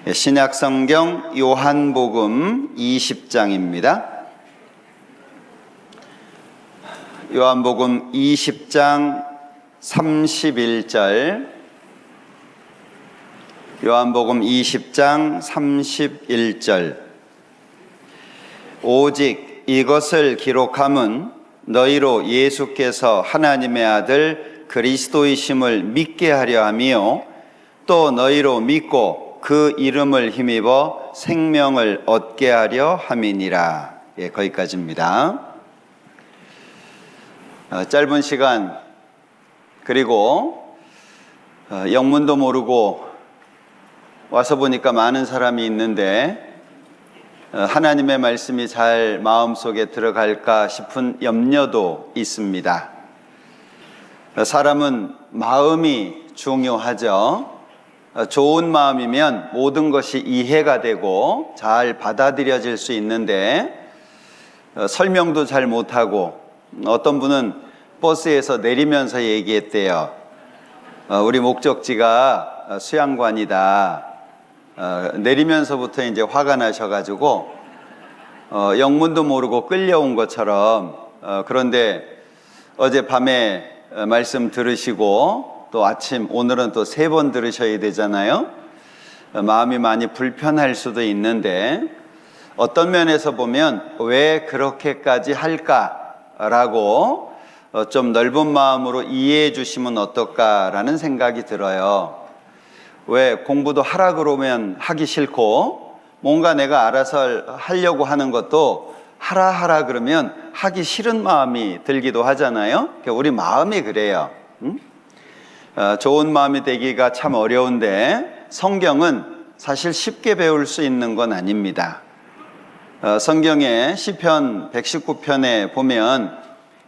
신약성경 요한복음 20장입니다. 요한복음 20장 31절, 요한복음 20장 31절. 오직 이것을 기록함은 너희로 예수께서 하나님의 아들 그리스도이심을 믿게 하려 함이요 또 너희로 믿고 그 이름을 힘입어 생명을 얻게 하려 함이니라. 거기까지입니다. 짧은 시간, 그리고 영문도 모르고 와서 보니까 많은 사람이 있는데 하나님의 말씀이 잘 마음속에 들어갈까 싶은 염려도 있습니다. 사람은 마음이 중요하죠. 좋은 마음이면 모든 것이 이해가 되고 잘 받아들여질 수 있는데 설명도 잘 못하고, 어떤 분은 버스에서 내리면서 얘기했대요. 우리 목적지가 수양관이다. 내리면서부터 이제 화가 나셔가지고 영문도 모르고 끌려온 것처럼, 그런데 어젯밤에 말씀 들으시고 또 아침, 오늘은 또 3번 들으셔야 되잖아요. 마음이 많이 불편할 수도 있는데, 어떤 면에서 보면 왜 그렇게까지 할까라고 좀 넓은 마음으로 이해해 주시면 어떨까라는 생각이 들어요. 왜 공부도 하라 그러면 하기 싫고, 뭔가 내가 알아서 하려고 하는 것도 하라 그러면 하기 싫은 마음이 들기도 하잖아요. 우리 마음이 그래요. 좋은 마음이 되기가 참 어려운데, 성경은 사실 쉽게 배울 수 있는 건 아닙니다. 성경의 시편 119편에 보면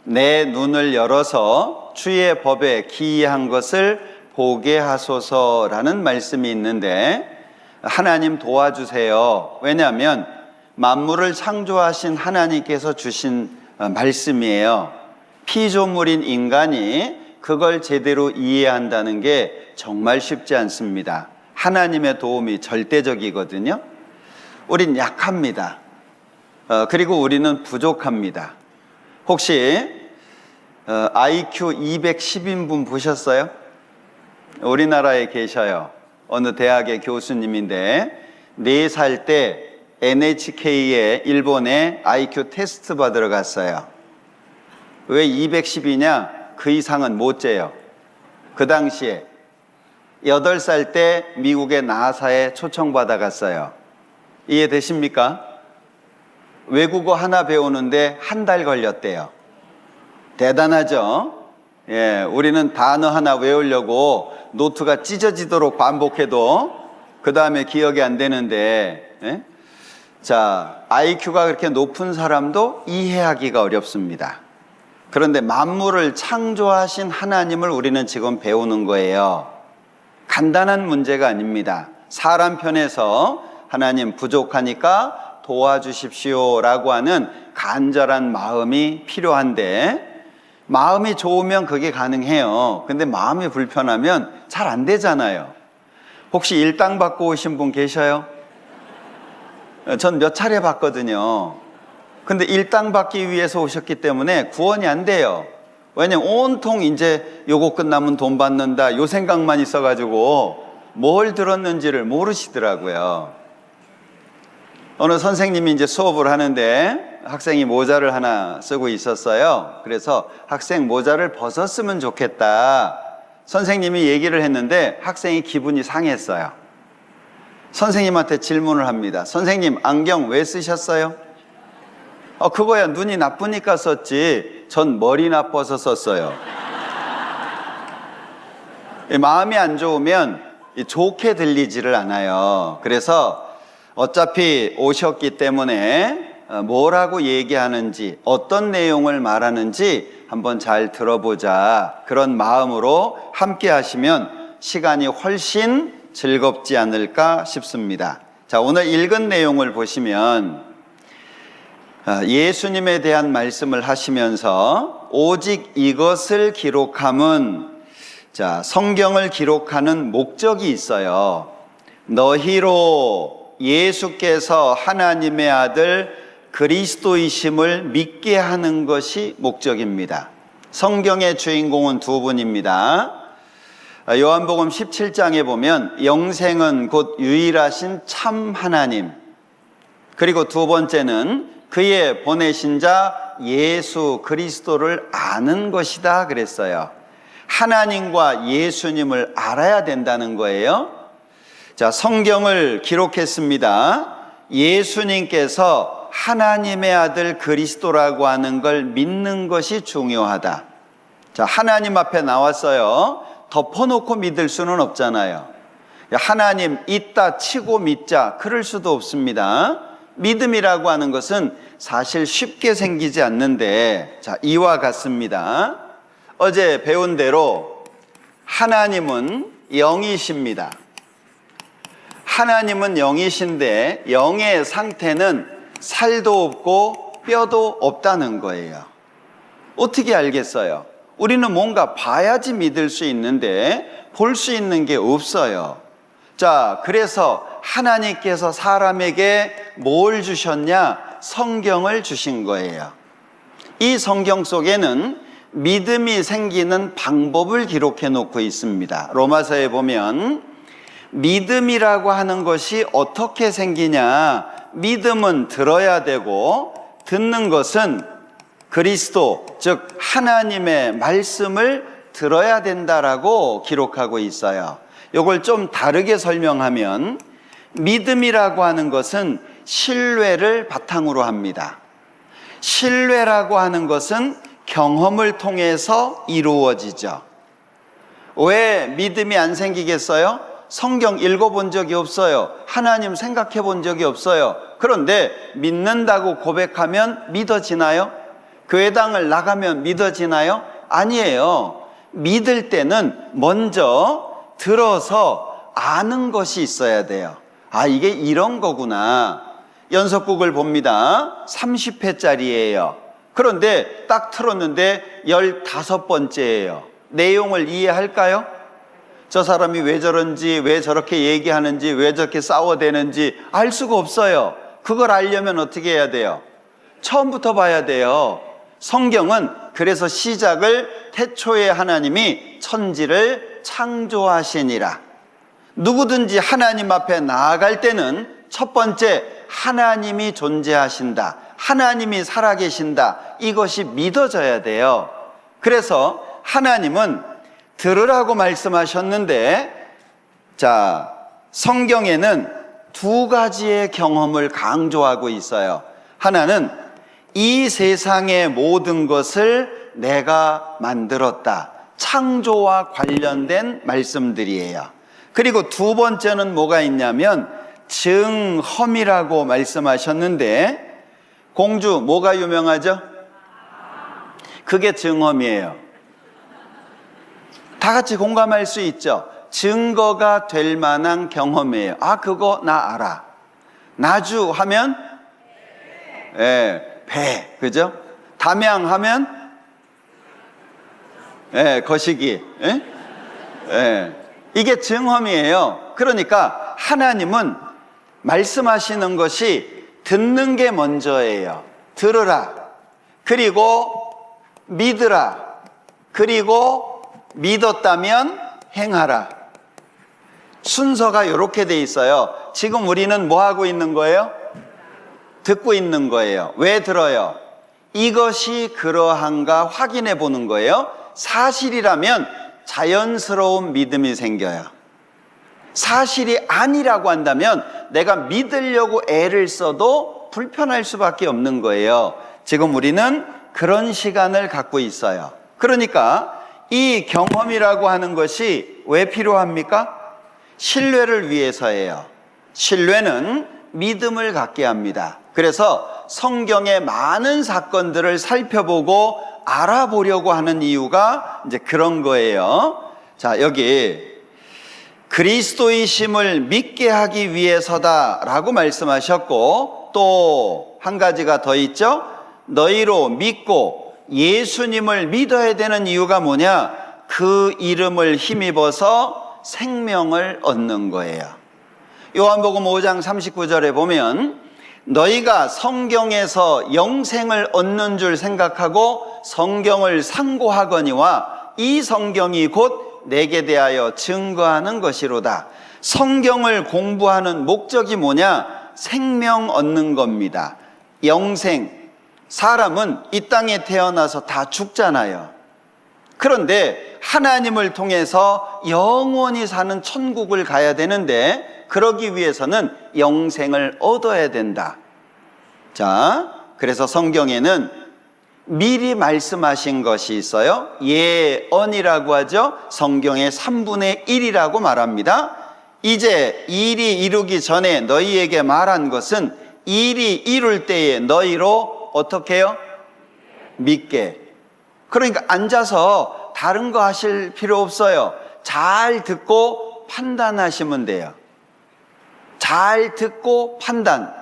내 눈을 열어서 주의 법에 기이한 것을 보게 하소서라는 말씀이 있는데, 하나님 도와주세요. 왜냐하면 만물을 창조하신 하나님께서 주신 말씀이에요. 피조물인 인간이 그걸 제대로 이해한다는 게 정말 쉽지 않습니다. 하나님의 도움이 절대적이거든요. 우린 약합니다. 그리고 우리는 부족합니다. 혹시 IQ 210인 분 보셨어요? 우리나라에 계셔요. 어느 대학의 교수님인데 4살 때 NHK에 일본에 IQ 테스트 받으러 갔어요. 왜 210이냐? 그 이상은 못 재요. 그 당시에 8살 때 미국의 나사에 초청받아 갔어요. 이해되십니까? 외국어 하나 배우는데 1달 걸렸대요. 대단하죠? 우리는 단어 하나 외우려고 노트가 찢어지도록 반복해도 그 다음에 기억이 안 되는데, 자, IQ가 그렇게 높은 사람도 이해하기가 어렵습니다. 그런데 만물을 창조하신 하나님을 우리는 지금 배우는 거예요. 간단한 문제가 아닙니다. 사람 편에서 하나님 부족하니까 도와주십시오 라고 하는 간절한 마음이 필요한데, 마음이 좋으면 그게 가능해요. 근데 마음이 불편하면 잘 안 되잖아요. 혹시 일당 받고 오신 분 계셔요? 전 몇 차례 봤거든요. 근데 일당 받기 위해서 오셨기 때문에 구원이 안 돼요. 왜냐면 온통 이제 요거 끝나면 돈 받는다, 요 생각만 있어가지고 뭘 들었는지를 모르시더라고요. 어느 선생님이 이제 수업을 하는데 학생이 모자를 하나 쓰고 있었어요. 그래서 학생 모자를 벗었으면 좋겠다, 선생님이 얘기를 했는데 학생이 기분이 상했어요. 선생님한테 질문을 합니다. 선생님, 안경 왜 쓰셨어요? 그거야 눈이 나쁘니까 썼지, 전 머리 나빠서 썼어요. 마음이 안 좋으면 좋게 들리지를 않아요. 그래서 어차피 오셨기 때문에 뭐라고 얘기하는지, 어떤 내용을 말하는지 한번 잘 들어보자, 그런 마음으로 함께 하시면 시간이 훨씬 즐겁지 않을까 싶습니다. 자, 오늘 읽은 내용을 보시면 예수님에 대한 말씀을 하시면서 오직 이것을 기록함은, 자, 성경을 기록하는 목적이 있어요. 너희로 예수께서 하나님의 아들 그리스도이심을 믿게 하는 것이 목적입니다. 성경의 주인공은 두 분입니다. 요한복음 17장에 보면 영생은 곧 유일하신 참 하나님, 그리고 두 번째는 그의 보내신 자 예수 그리스도를 아는 것이다 그랬어요. 하나님과 예수님을 알아야 된다는 거예요. 자, 성경을 기록했습니다. 예수님께서 하나님의 아들 그리스도라고 하는 걸 믿는 것이 중요하다. 자, 하나님 앞에 나왔어요. 덮어놓고 믿을 수는 없잖아요. 하나님 있다 치고 믿자, 그럴 수도 없습니다. 믿음이라고 하는 것은 사실 쉽게 생기지 않는데, 자, 이와 같습니다. 어제 배운 대로 하나님은 영이십니다. 하나님은 영이신데 영의 상태는 살도 없고 뼈도 없다는 거예요. 어떻게 알겠어요? 우리는 뭔가 봐야지 믿을 수 있는데 볼 수 있는 게 없어요. 자, 그래서 하나님께서 사람에게 뭘 주셨냐? 성경을 주신 거예요. 이 성경 속에는 믿음이 생기는 방법을 기록해 놓고 있습니다. 로마서에 보면 믿음이라고 하는 것이 어떻게 생기냐? 믿음은 들어야 되고 듣는 것은 그리스도, 즉 하나님의 말씀을 들어야 된다라고 기록하고 있어요. 이걸 좀 다르게 설명하면 믿음이라고 하는 것은 신뢰를 바탕으로 합니다. 신뢰라고 하는 것은 경험을 통해서 이루어지죠. 왜 믿음이 안 생기겠어요? 성경 읽어본 적이 없어요. 하나님 생각해 본 적이 없어요. 그런데 믿는다고 고백하면 믿어지나요? 교회당을 나가면 믿어지나요? 아니에요. 믿을 때는 먼저 들어서 아는 것이 있어야 돼요. 아, 이게 이런 거구나. 연속극을 봅니다. 30회짜리예요. 그런데 딱 틀었는데 15번째예요. 내용을 이해할까요? 저 사람이 왜 저런지, 왜 저렇게 얘기하는지, 왜 저렇게 싸워대는지 알 수가 없어요. 그걸 알려면 어떻게 해야 돼요? 처음부터 봐야 돼요. 성경은 그래서 시작을 태초에 하나님이 천지를 창조하시니라. 누구든지 하나님 앞에 나아갈 때는 첫 번째, 하나님이 존재하신다, 하나님이 살아계신다, 이것이 믿어져야 돼요. 그래서 하나님은 들으라고 말씀하셨는데, 자, 성경에는 두 가지의 경험을 강조하고 있어요. 하나는 이 세상의 모든 것을 내가 만들었다, 창조와 관련된 말씀들이에요. 그리고 두 번째는 뭐가 있냐면 증험이라고 말씀하셨는데, 공주 뭐가 유명하죠? 그게 증험이에요. 다 같이 공감할 수 있죠? 증거가 될 만한 경험이에요. 아, 그거 나 알아. 나주 하면 배, 그죠? 담양하면 거시기. 이게 증험이에요. 그러니까 하나님은 말씀하시는 것이 듣는 게 먼저예요. 들으라, 그리고 믿으라, 그리고 믿었다면 행하라. 순서가 이렇게 돼 있어요. 지금 우리는 뭐 하고 있는 거예요? 듣고 있는 거예요. 왜 들어요? 이것이 그러한가 확인해 보는 거예요. 사실이라면 자연스러운 믿음이 생겨요. 사실이 아니라고 한다면 내가 믿으려고 애를 써도 불편할 수밖에 없는 거예요. 지금 우리는 그런 시간을 갖고 있어요. 그러니까 이 경험이라고 하는 것이 왜 필요합니까? 신뢰를 위해서예요. 신뢰는 믿음을 갖게 합니다. 그래서 성경의 많은 사건들을 살펴보고 알아보려고 하는 이유가 이제 그런 거예요. 자, 여기 그리스도이심을 믿게 하기 위해서다라고 말씀하셨고, 또 한 가지가 더 있죠. 너희로 믿고 예수님을 믿어야 되는 이유가 뭐냐? 그 이름을 힘입어서 생명을 얻는 거예요. 요한복음 5장 39절에 보면 너희가 성경에서 영생을 얻는 줄 생각하고 성경을 상고하거니와 이 성경이 곧 내게 대하여 증거하는 것이로다. 성경을 공부하는 목적이 뭐냐? 생명 얻는 겁니다. 영생. 사람은 이 땅에 태어나서 다 죽잖아요. 그런데 하나님을 통해서 영원히 사는 천국을 가야 되는데 그러기 위해서는 영생을 얻어야 된다. 자, 그래서 성경에는 미리 말씀하신 것이 있어요. 예언이라고 하죠. 성경의 3분의 1이라고 말합니다. 이제 일이 이루기 전에 너희에게 말한 것은 일이 이룰 때에 너희로 어떻게 해요? 믿게. 그러니까 앉아서 다른 거 하실 필요 없어요. 잘 듣고 판단하시면 돼요. 잘 듣고 판단.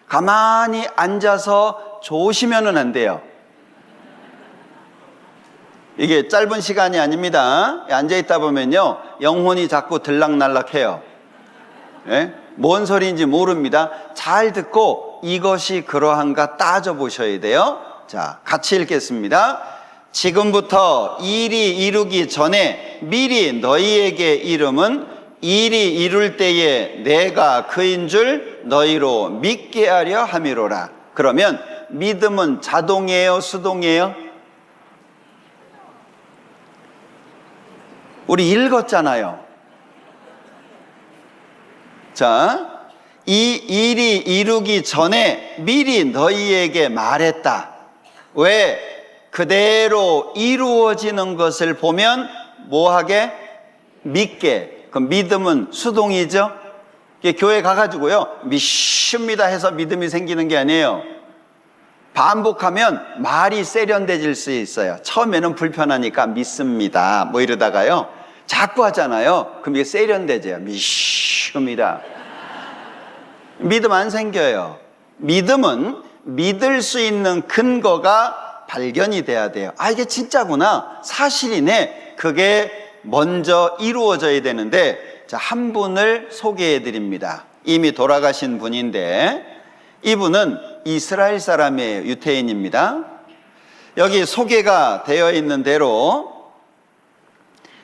가만히 앉아서 조시면은 안 돼요. 이게 짧은 시간이 아닙니다. 앉아있다 보면요 영혼이 자꾸 들락날락해요. 예? 뭔 소리인지 모릅니다. 잘 듣고 이것이 그러한가 따져보셔야 돼요. 자, 같이 읽겠습니다. 지금부터 일이 이루기 전에 미리 너희에게 이름은 일이 이룰 때에 내가 그인 줄 너희로 믿게 하려 함이로라. 그러면 믿음은 자동이에요, 수동이에요? 우리 읽었잖아요. 자, 이 일이 이루기 전에 미리 너희에게 말했다. 왜? 그대로 이루어지는 것을 보면 뭐하게? 믿게. 그럼 믿음은 수동이죠. 교회 가가지고요 믿습니다 해서 믿음이 생기는 게 아니에요. 반복하면 말이 세련돼질 수 있어요. 처음에는 불편하니까 믿습니다 뭐 이러다가요 자꾸 하잖아요. 그럼 이게 세련돼져요. 믿습니다. 믿음 안 생겨요. 믿음은 믿을 수 있는 근거가 발견이 돼야 돼요. 아, 이게 진짜구나, 사실이네. 그게 먼저 이루어져야 되는데, 자, 한 분을 소개해 드립니다. 이미 돌아가신 분인데 이분은 이스라엘 사람이에요. 유태인입니다. 여기 소개가 되어 있는 대로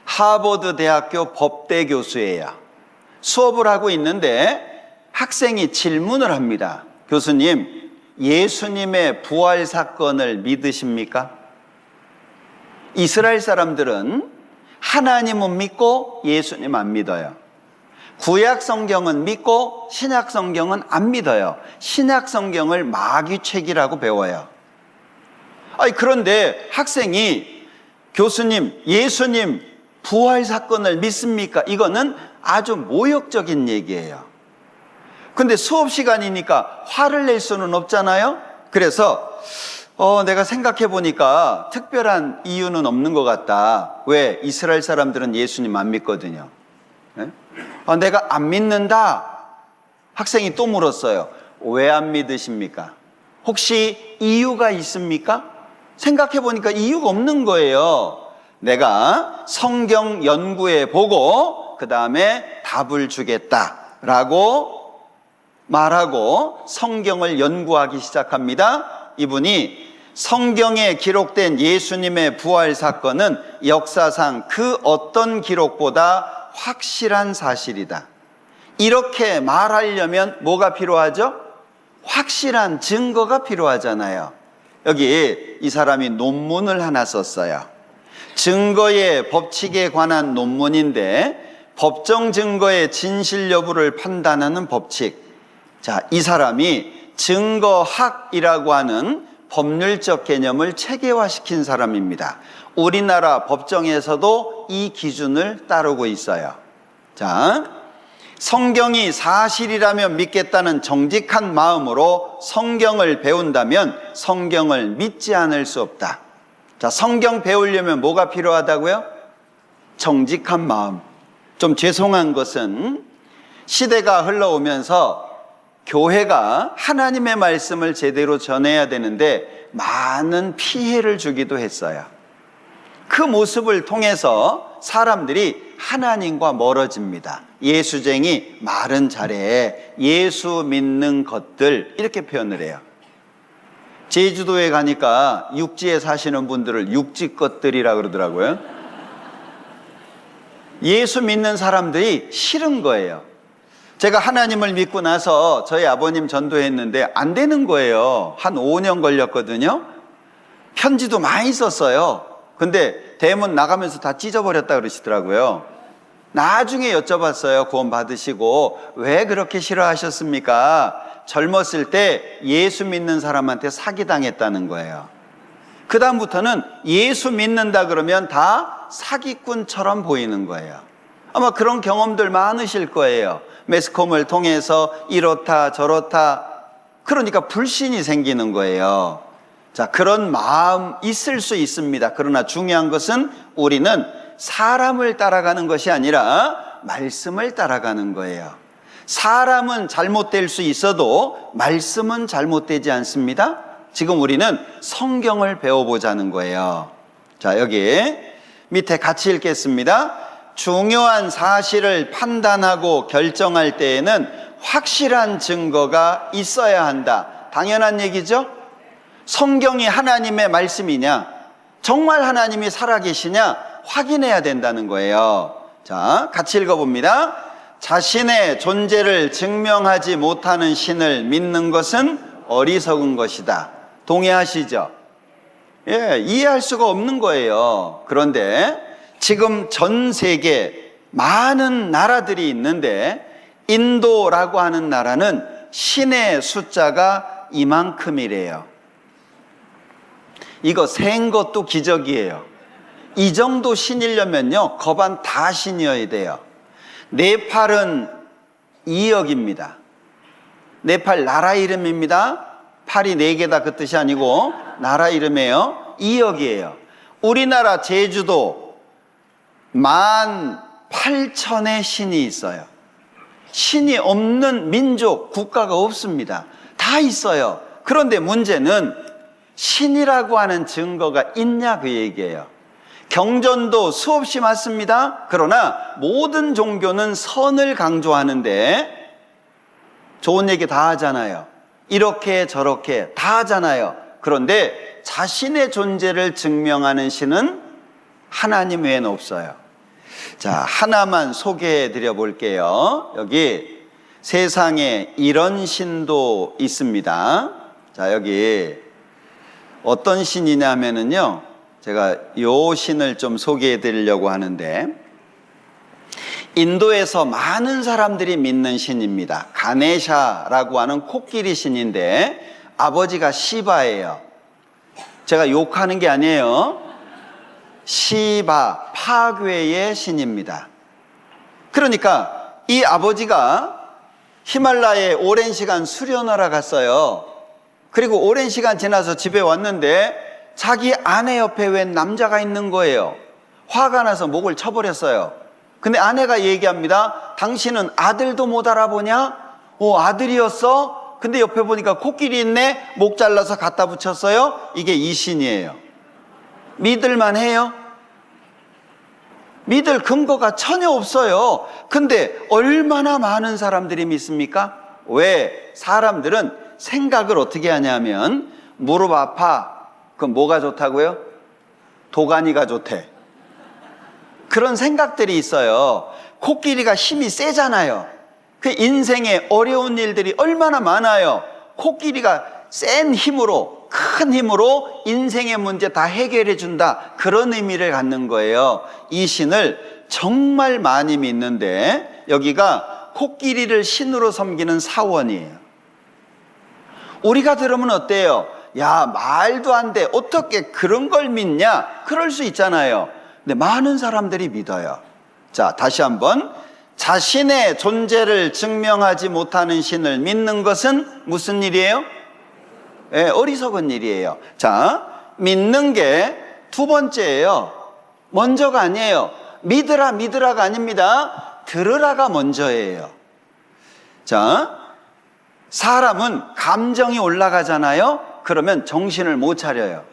하버드 대학교 법대 교수예요. 수업을 하고 있는데 학생이 질문을 합니다. 교수님, 예수님의 부활 사건을 믿으십니까? 이스라엘 사람들은 하나님은 믿고 예수님 안 믿어요. 구약 성경은 믿고 신약 성경은 안 믿어요. 신약 성경을 마귀책이라고 배워요. 아니, 그런데 학생이 교수님, 예수님 부활 사건을 믿습니까? 이거는 아주 모욕적인 얘기예요. 근데 수업 시간이니까 화를 낼 수는 없잖아요. 그래서 내가 생각해 보니까 특별한 이유는 없는 것 같다. 왜? 이스라엘 사람들은 예수님 안 믿거든요. 네? 내가 안 믿는다. 학생이 또 물었어요. 왜 안 믿으십니까? 혹시 이유가 있습니까? 생각해 보니까 이유가 없는 거예요. 내가 성경 연구해 보고 그 다음에 답을 주겠다라고 말하고 성경을 연구하기 시작합니다. 이분이 성경에 기록된 예수님의 부활 사건은 역사상 그 어떤 기록보다 확실한 사실이다. 이렇게 말하려면 뭐가 필요하죠? 확실한 증거가 필요하잖아요. 여기 이 사람이 논문을 하나 썼어요. 증거의 법칙에 관한 논문인데 법정 증거의 진실 여부를 판단하는 법칙. 자, 이 사람이 증거학이라고 하는 법률적 개념을 체계화시킨 사람입니다. 우리나라 법정에서도 이 기준을 따르고 있어요. 자, 성경이 사실이라면 믿겠다는 정직한 마음으로 성경을 배운다면 성경을 믿지 않을 수 없다. 자, 성경 배우려면 뭐가 필요하다고요? 정직한 마음. 좀 죄송한 것은 시대가 흘러오면서 교회가 하나님의 말씀을 제대로 전해야 되는데 많은 피해를 주기도 했어요. 그 모습을 통해서 사람들이 하나님과 멀어집니다. 예수쟁이, 말은 잘해, 예수 믿는 것들, 이렇게 표현을 해요. 제주도에 가니까 육지에 사시는 분들을 육지 것들이라 그러더라고요. 예수 믿는 사람들이 싫은 거예요. 제가 하나님을 믿고 나서 저희 아버님 전도했는데 안 되는 거예요. 한 5년 걸렸거든요. 편지도 많이 썼어요. 근데 대문 나가면서 다 찢어버렸다 그러시더라고요. 나중에 여쭤봤어요. 구원 받으시고 왜 그렇게 싫어하셨습니까? 젊었을 때 예수 믿는 사람한테 사기당했다는 거예요. 그 다음부터는 예수 믿는다 그러면 다 사기꾼처럼 보이는 거예요. 아마 그런 경험들 많으실 거예요. 매스컴을 통해서 이렇다 저렇다, 그러니까 불신이 생기는 거예요. 자, 그런 마음 있을 수 있습니다. 그러나 중요한 것은 우리는 사람을 따라가는 것이 아니라 말씀을 따라가는 거예요. 사람은 잘못될 수 있어도 말씀은 잘못되지 않습니다. 지금 우리는 성경을 배워보자는 거예요. 자, 여기 밑에 같이 읽겠습니다. 중요한 사실을 판단하고 결정할 때에는 확실한 증거가 있어야 한다. 당연한 얘기죠? 성경이 하나님의 말씀이냐, 정말 하나님이 살아계시냐 확인해야 된다는 거예요. 자, 같이 읽어봅니다. 자신의 존재를 증명하지 못하는 신을 믿는 것은 어리석은 것이다. 동의하시죠? 예, 이해할 수가 없는 거예요. 그런데 지금 전 세계 많은 나라들이 있는데 인도라고 하는 나라는 신의 숫자가 이만큼이래요. 이거 센 것도 기적이에요. 이 정도 신이려면요, 거반 다 신이어야 돼요. 네팔은 2억입니다. 네팔 나라 이름입니다. 팔이 4개다 그 뜻이 아니고 나라 이름이에요. 2억이에요. 우리나라 제주도 18,000의 신이 있어요. 신이 없는 민족, 국가가 없습니다. 다 있어요. 그런데 문제는 신이라고 하는 증거가 있냐 그 얘기예요. 경전도 수없이 많습니다. 그러나 모든 종교는 선을 강조하는데 좋은 얘기 다 하잖아요. 이렇게 저렇게 다 하잖아요. 그런데 자신의 존재를 증명하는 신은 하나님 외에는 없어요. 자, 하나만 소개해 드려 볼게요. 여기 세상에 이런 신도 있습니다. 자, 여기 어떤 신이냐 하면은요, 제가 요 신을 좀 소개해 드리려고 하는데, 인도에서 많은 사람들이 믿는 신입니다. 가네샤라고 하는 코끼리 신인데 아버지가 시바예요. 제가 욕하는 게 아니에요. 시바, 파괴의 신입니다. 그러니까 이 아버지가 히말라야에 오랜 시간 수련하러 갔어요. 그리고 오랜 시간 지나서 집에 왔는데 자기 아내 옆에 웬 남자가 있는 거예요. 화가 나서 목을 쳐버렸어요. 근데 아내가 얘기합니다. 당신은 아들도 못 알아보냐? 아들이었어? 근데 옆에 보니까 코끼리 있네? 목 잘라서 갖다 붙였어요? 이게 이 신이에요. 믿을만 해요? 믿을 근거가 전혀 없어요. 근데 얼마나 많은 사람들이 믿습니까? 왜? 사람들은 생각을 어떻게 하냐면, 무릎 아파. 그럼 뭐가 좋다고요? 도가니가 좋대. 그런 생각들이 있어요. 코끼리가 힘이 세잖아요. 그 인생에 어려운 일들이 얼마나 많아요. 코끼리가 센 힘으로, 큰 힘으로 인생의 문제 다 해결해 준다. 그런 의미를 갖는 거예요. 이 신을 정말 많이 믿는데 여기가 코끼리를 신으로 섬기는 사원이에요. 우리가 들으면 어때요? 야, 말도 안 돼. 어떻게 그런 걸 믿냐? 그럴 수 있잖아요. 근데 많은 사람들이 믿어요. 자, 다시 한번. 자신의 존재를 증명하지 못하는 신을 믿는 것은 무슨 일이에요? 네, 어리석은 일이에요. 자, 믿는 게 두 번째예요. 먼저가 아니에요. 믿으라가 아닙니다. 들으라가 먼저예요. 자, 사람은 감정이 올라가잖아요. 그러면 정신을 못 차려요.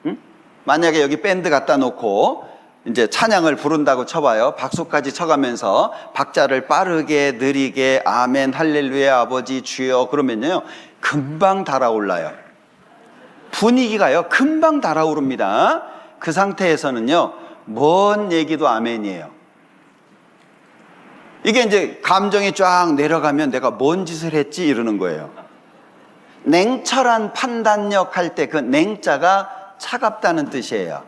응? 만약에 여기 밴드 갖다 놓고 이제 찬양을 부른다고 쳐봐요. 박수까지 쳐가면서 박자를 빠르게 느리게 아멘 할렐루야 아버지 주여 그러면요 금방 달아올라요. 분위기가요 금방 달아오릅니다. 그 상태에서는요 뭔 얘기도 아멘이에요. 이게 이제 감정이 쫙 내려가면 내가 뭔 짓을 했지 이러는 거예요. 냉철한 판단력 할 때 그 냉자가 차갑다는 뜻이에요.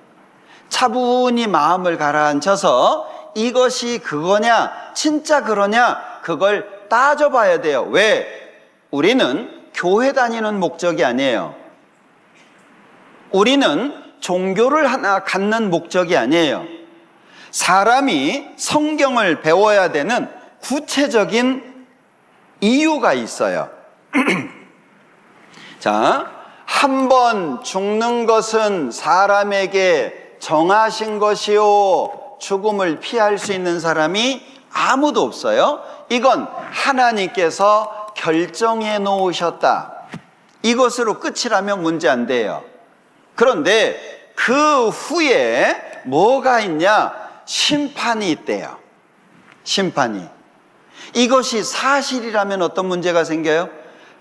차분히 마음을 가라앉혀서 이것이 그거냐 진짜 그러냐 그걸 따져봐야 돼요. 왜? 우리는 교회 다니는 목적이 아니에요. 우리는 종교를 하나 갖는 목적이 아니에요. 사람이 성경을 배워야 되는 구체적인 이유가 있어요. 자, 한 번 죽는 것은 사람에게 정하신 것이요 죽음을 피할 수 있는 사람이 아무도 없어요. 이건 하나님께서 결정해 놓으셨다. 이것으로 끝이라면 문제 안 돼요. 그런데 그 후에 뭐가 있냐? 심판이 있대요. 심판이. 이것이 사실이라면 어떤 문제가 생겨요?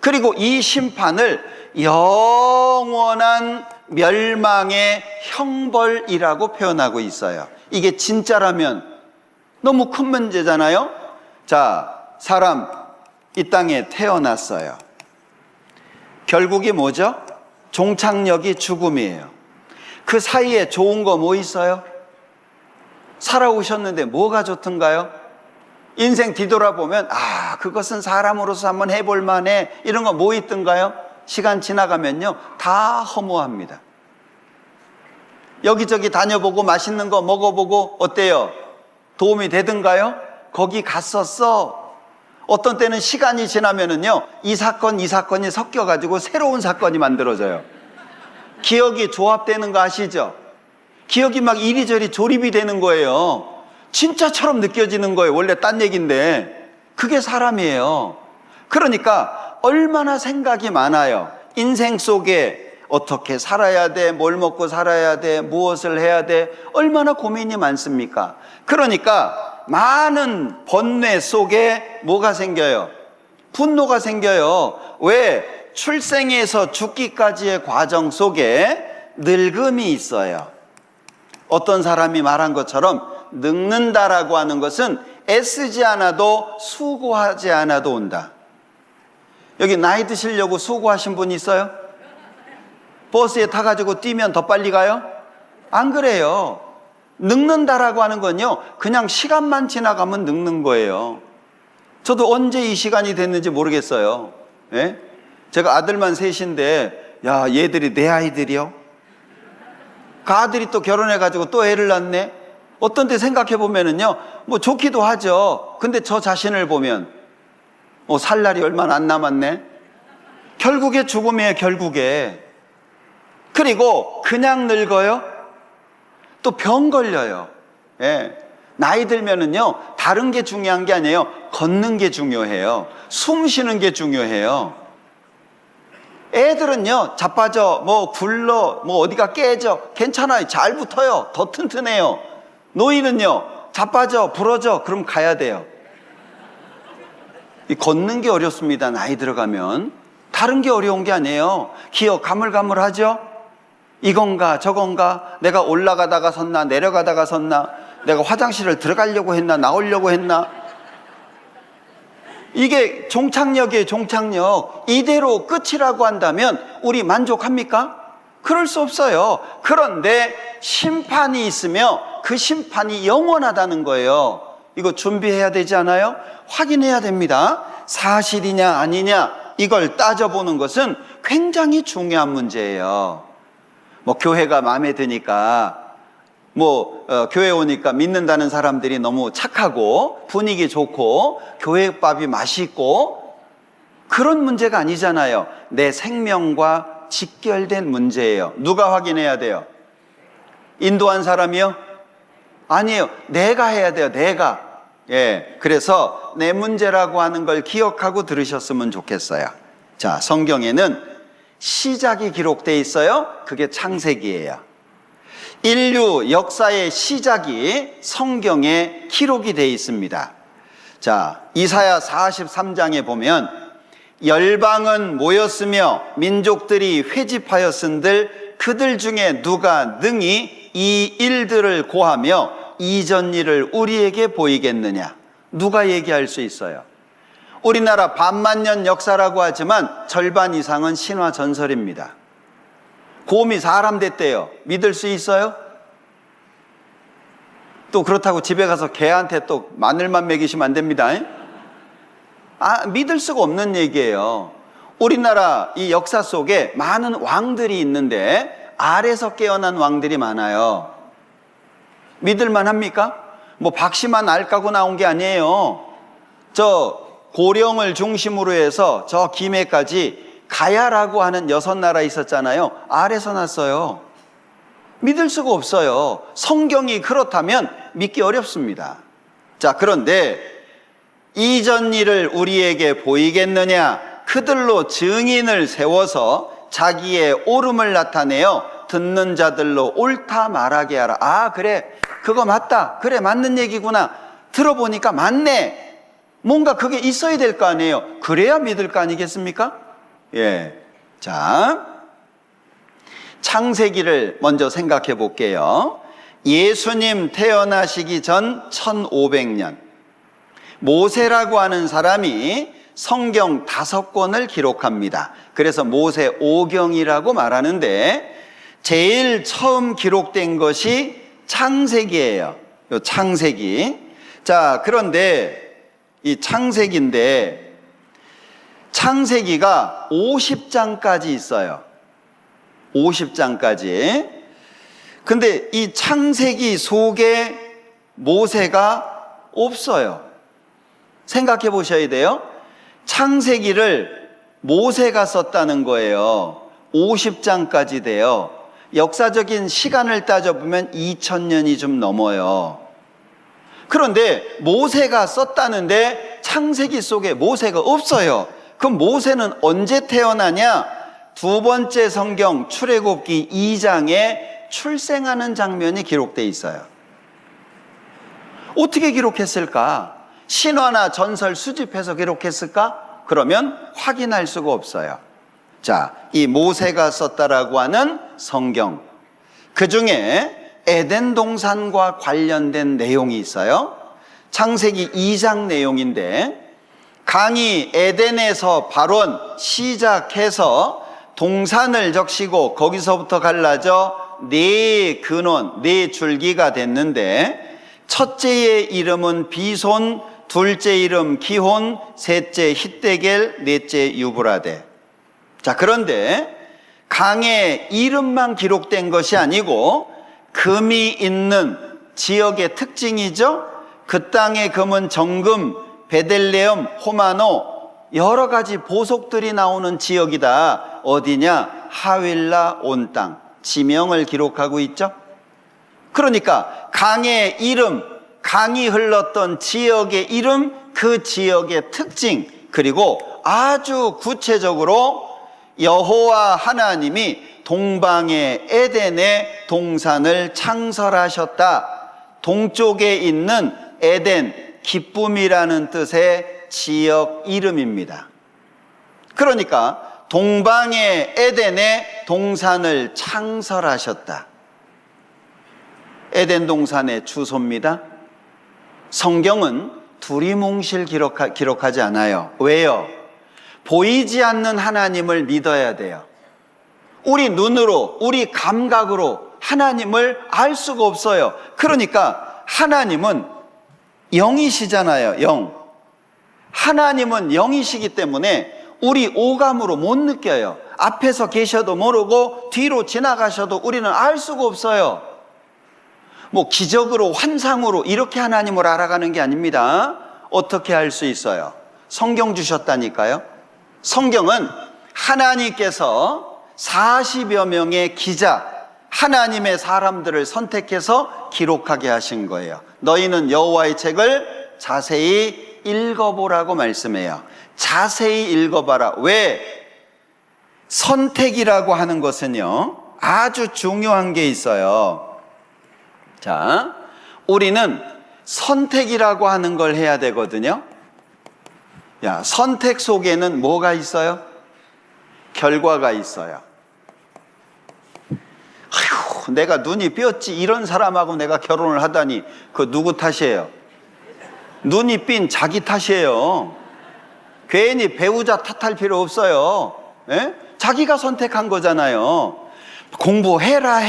그리고 이 심판을 영원한 멸망의 형벌이라고 표현하고 있어요. 이게 진짜라면 너무 큰 문제잖아요. 자, 사람 이 땅에 태어났어요. 결국이 뭐죠? 종착역이 죽음이에요. 그 사이에 좋은 거 뭐 있어요? 살아오셨는데 뭐가 좋던가요? 인생 뒤돌아보면 그것은 사람으로서 한번 해볼 만해 이런 거 뭐 있던가요? 시간 지나가면요 다 허무합니다. 여기저기 다녀보고 맛있는 거 먹어보고 어때요? 도움이 되던가요? 거기 갔었어. 어떤 때는 시간이 지나면은요 이 사건이 섞여가지고 새로운 사건이 만들어져요. 기억이 조합되는 거 아시죠? 기억이 막 이리저리 조립이 되는 거예요. 진짜처럼 느껴지는 거예요. 원래 딴 얘기인데 그게 사람이에요. 그러니까 얼마나 생각이 많아요. 인생 속에 어떻게 살아야 돼? 뭘 먹고 살아야 돼? 무엇을 해야 돼? 얼마나 고민이 많습니까? 그러니까 많은 번뇌 속에 뭐가 생겨요? 분노가 생겨요. 왜? 출생에서 죽기까지의 과정 속에 늙음이 있어요. 어떤 사람이 말한 것처럼 늙는다라고 하는 것은 애쓰지 않아도 수고하지 않아도 온다. 여기 나이 드시려고 수고하신 분 있어요? 버스에 타가지고 뛰면 더 빨리 가요? 안 그래요. 늙는다라고 하는 건요 그냥 시간만 지나가면 늙는 거예요. 저도 언제 이 시간이 됐는지 모르겠어요. 예? 제가 아들만 셋인데 야 얘들이 내 아이들이요? 그 아들이 또 결혼해가지고 또 애를 낳네? 어떤 때 생각해 보면은요 뭐 좋기도 하죠. 근데 저 자신을 보면 살 날이 얼마 안 남았네. 결국에 죽음이에요. 결국에. 그리고 그냥 늙어요? 또 병 걸려요. 예. 나이 들면은요 다른 게 중요한 게 아니에요. 걷는 게 중요해요. 숨 쉬는 게 중요해요. 애들은요 자빠져 굴러 어디가 깨져 괜찮아요. 잘 붙어요. 더 튼튼해요. 노인은요 자빠져 부러져 그럼 가야 돼요. 이 걷는 게 어렵습니다. 나이 들어가면. 다른 게 어려운 게 아니에요. 기억 가물가물하죠. 이건가 저건가, 내가 올라가다가 섰나 내려가다가 섰나, 내가 화장실을 들어가려고 했나 나오려고 했나. 이게 종착역이에요. 종착역. 이대로 끝이라고 한다면 우리 만족합니까? 그럴 수 없어요. 그런데 심판이 있으며 그 심판이 영원하다는 거예요. 이거 준비해야 되지 않아요? 확인해야 됩니다. 사실이냐 아니냐 이걸 따져보는 것은 굉장히 중요한 문제예요. 교회가 마음에 드니까 교회 오니까 믿는다는 사람들이 너무 착하고 분위기 좋고 교회밥이 맛있고 그런 문제가 아니잖아요. 내 생명과 직결된 문제예요. 누가 확인해야 돼요? 인도한 사람이요? 아니에요. 내가 해야 돼요. 내가. 예. 그래서 내 문제라고 하는 걸 기억하고 들으셨으면 좋겠어요. 자, 성경에는 시작이 기록되어 있어요. 그게 창세기예요. 인류 역사의 시작이 성경에 기록이 되어 있습니다. 자, 이사야 43장에 보면 열방은 모였으며 민족들이 회집하였은들 그들 중에 누가 능히 이 일들을 고하며 이전 일을 우리에게 보이겠느냐? 누가 얘기할 수 있어요? 우리나라 반만년 역사라고 하지만 절반 이상은 신화 전설입니다. 곰이 사람 됐대요. 믿을 수 있어요? 또 그렇다고 집에 가서 개한테 또 마늘만 먹이시면 안 됩니다. 믿을 수가 없는 얘기예요. 우리나라 이 역사 속에 많은 왕들이 있는데 알에서 깨어난 왕들이 많아요. 믿을만 합니까? 뭐 박씨만 알 까고 나온 게 아니에요. 저 고령을 중심으로 해서 저 김해까지 가야라고 하는 6나라 있었잖아요. 알에서 났어요. 믿을 수가 없어요. 성경이 그렇다면 믿기 어렵습니다. 자, 그런데 이전 일을 우리에게 보이겠느냐? 그들로 증인을 세워서 자기의 옳음을 나타내어 듣는 자들로 옳다 말하게 하라. 그래, 그거 맞다. 그래, 맞는 얘기구나. 들어보니까 맞네. 뭔가 그게 있어야 될 거 아니에요. 그래야 믿을 거 아니겠습니까? 예. 자, 창세기를 먼저 생각해 볼게요. 예수님 태어나시기 전 1500년, 모세라고 하는 사람이 성경 5권을 기록합니다. 그래서 모세 오경이라고 말하는데 제일 처음 기록된 것이 창세기예요. 요 창세기. 자, 그런데 이 창세기인데 창세기가 50장까지 있어요. 50장까지. 근데 이 창세기 속에 모세가 없어요. 생각해 보셔야 돼요. 창세기를 모세가 썼다는 거예요. 50장까지 돼요. 역사적인 시간을 따져보면 2000년이 좀 넘어요. 그런데 모세가 썼다는데 창세기 속에 모세가 없어요. 그럼 모세는 언제 태어나냐? 두 번째 성경 출애굽기 2장에 출생하는 장면이 기록되어 있어요. 어떻게 기록했을까? 신화나 전설 수집해서 기록했을까? 그러면 확인할 수가 없어요. 자, 이 모세가 썼다라고 하는 성경, 그 중에 에덴 동산과 관련된 내용이 있어요. 창세기 2장 내용인데 강이 에덴에서 발원 시작해서 동산을 적시고 거기서부터 갈라져 4근원, 4줄기가 됐는데 첫째의 이름은 비손, 둘째 이름 기혼, 셋째 히데겔, 넷째 유브라데. 자, 그런데 강의 이름만 기록된 것이 아니고 금이 있는 지역의 특징이죠. 그 땅의 금은 정금, 베들레헴, 호마노 여러 가지 보석들이 나오는 지역이다. 어디냐? 하윌라 온 땅. 지명을 기록하고 있죠. 그러니까 강의 이름, 강이 흘렀던 지역의 이름, 그 지역의 특징, 그리고 아주 구체적으로 여호와 하나님이 동방의 에덴의 동산을 창설하셨다. 동쪽에 있는 에덴, 기쁨이라는 뜻의 지역 이름입니다. 그러니까 동방의 에덴의 동산을 창설하셨다. 에덴 동산의 주소입니다. 성경은 두리뭉실 기록하지 않아요. 왜요? 보이지 않는 하나님을 믿어야 돼요. 우리 눈으로, 우리 감각으로 하나님을 알 수가 없어요. 그러니까 하나님은 영이시잖아요. 영. 하나님은 영이시기 때문에 우리 오감으로 못 느껴요. 앞에서 계셔도 모르고 뒤로 지나가셔도 우리는 알 수가 없어요. 뭐 기적으로, 환상으로 이렇게 하나님을 알아가는 게 아닙니다. 어떻게 알 수 있어요? 성경 주셨다니까요. 성경은 하나님께서 40여 명의 기자, 하나님의 사람들을 선택해서 기록하게 하신 거예요. 너희는 여호와의 책을 자세히 읽어보라고 말씀해요. 자세히 읽어봐라. 왜? 선택이라고 하는 것은요, 아주 중요한 게 있어요. 자, 우리는 선택이라고 하는 걸 해야 되거든요. 야, 선택 속에는 뭐가 있어요? 결과가 있어요. 아휴, 내가 눈이 삐었지 이런 사람하고 내가 결혼을 하다니 그거 누구 탓이에요? 눈이 삔 자기 탓이에요. 괜히 배우자 탓할 필요 없어요. 예? 자기가 선택한 거잖아요. 공부해라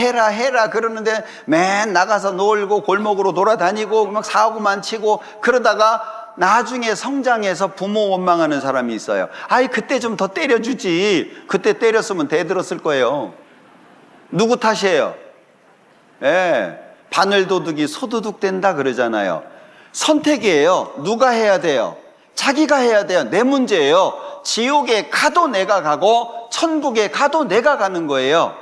그러는데 맨 나가서 놀고 골목으로 돌아다니고 막 사고만 치고 그러다가 나중에 성장해서 부모 원망하는 사람이 있어요. 아이, 그때 좀 더 때려주지. 그때 때렸으면 대들었을 거예요. 누구 탓이에요? 예, 바늘도둑이 소도둑 된다 그러잖아요. 선택이에요. 누가 해야 돼요? 자기가 해야 돼요. 내 문제예요. 지옥에 가도 내가 가고 천국에 가도 내가 가는 거예요.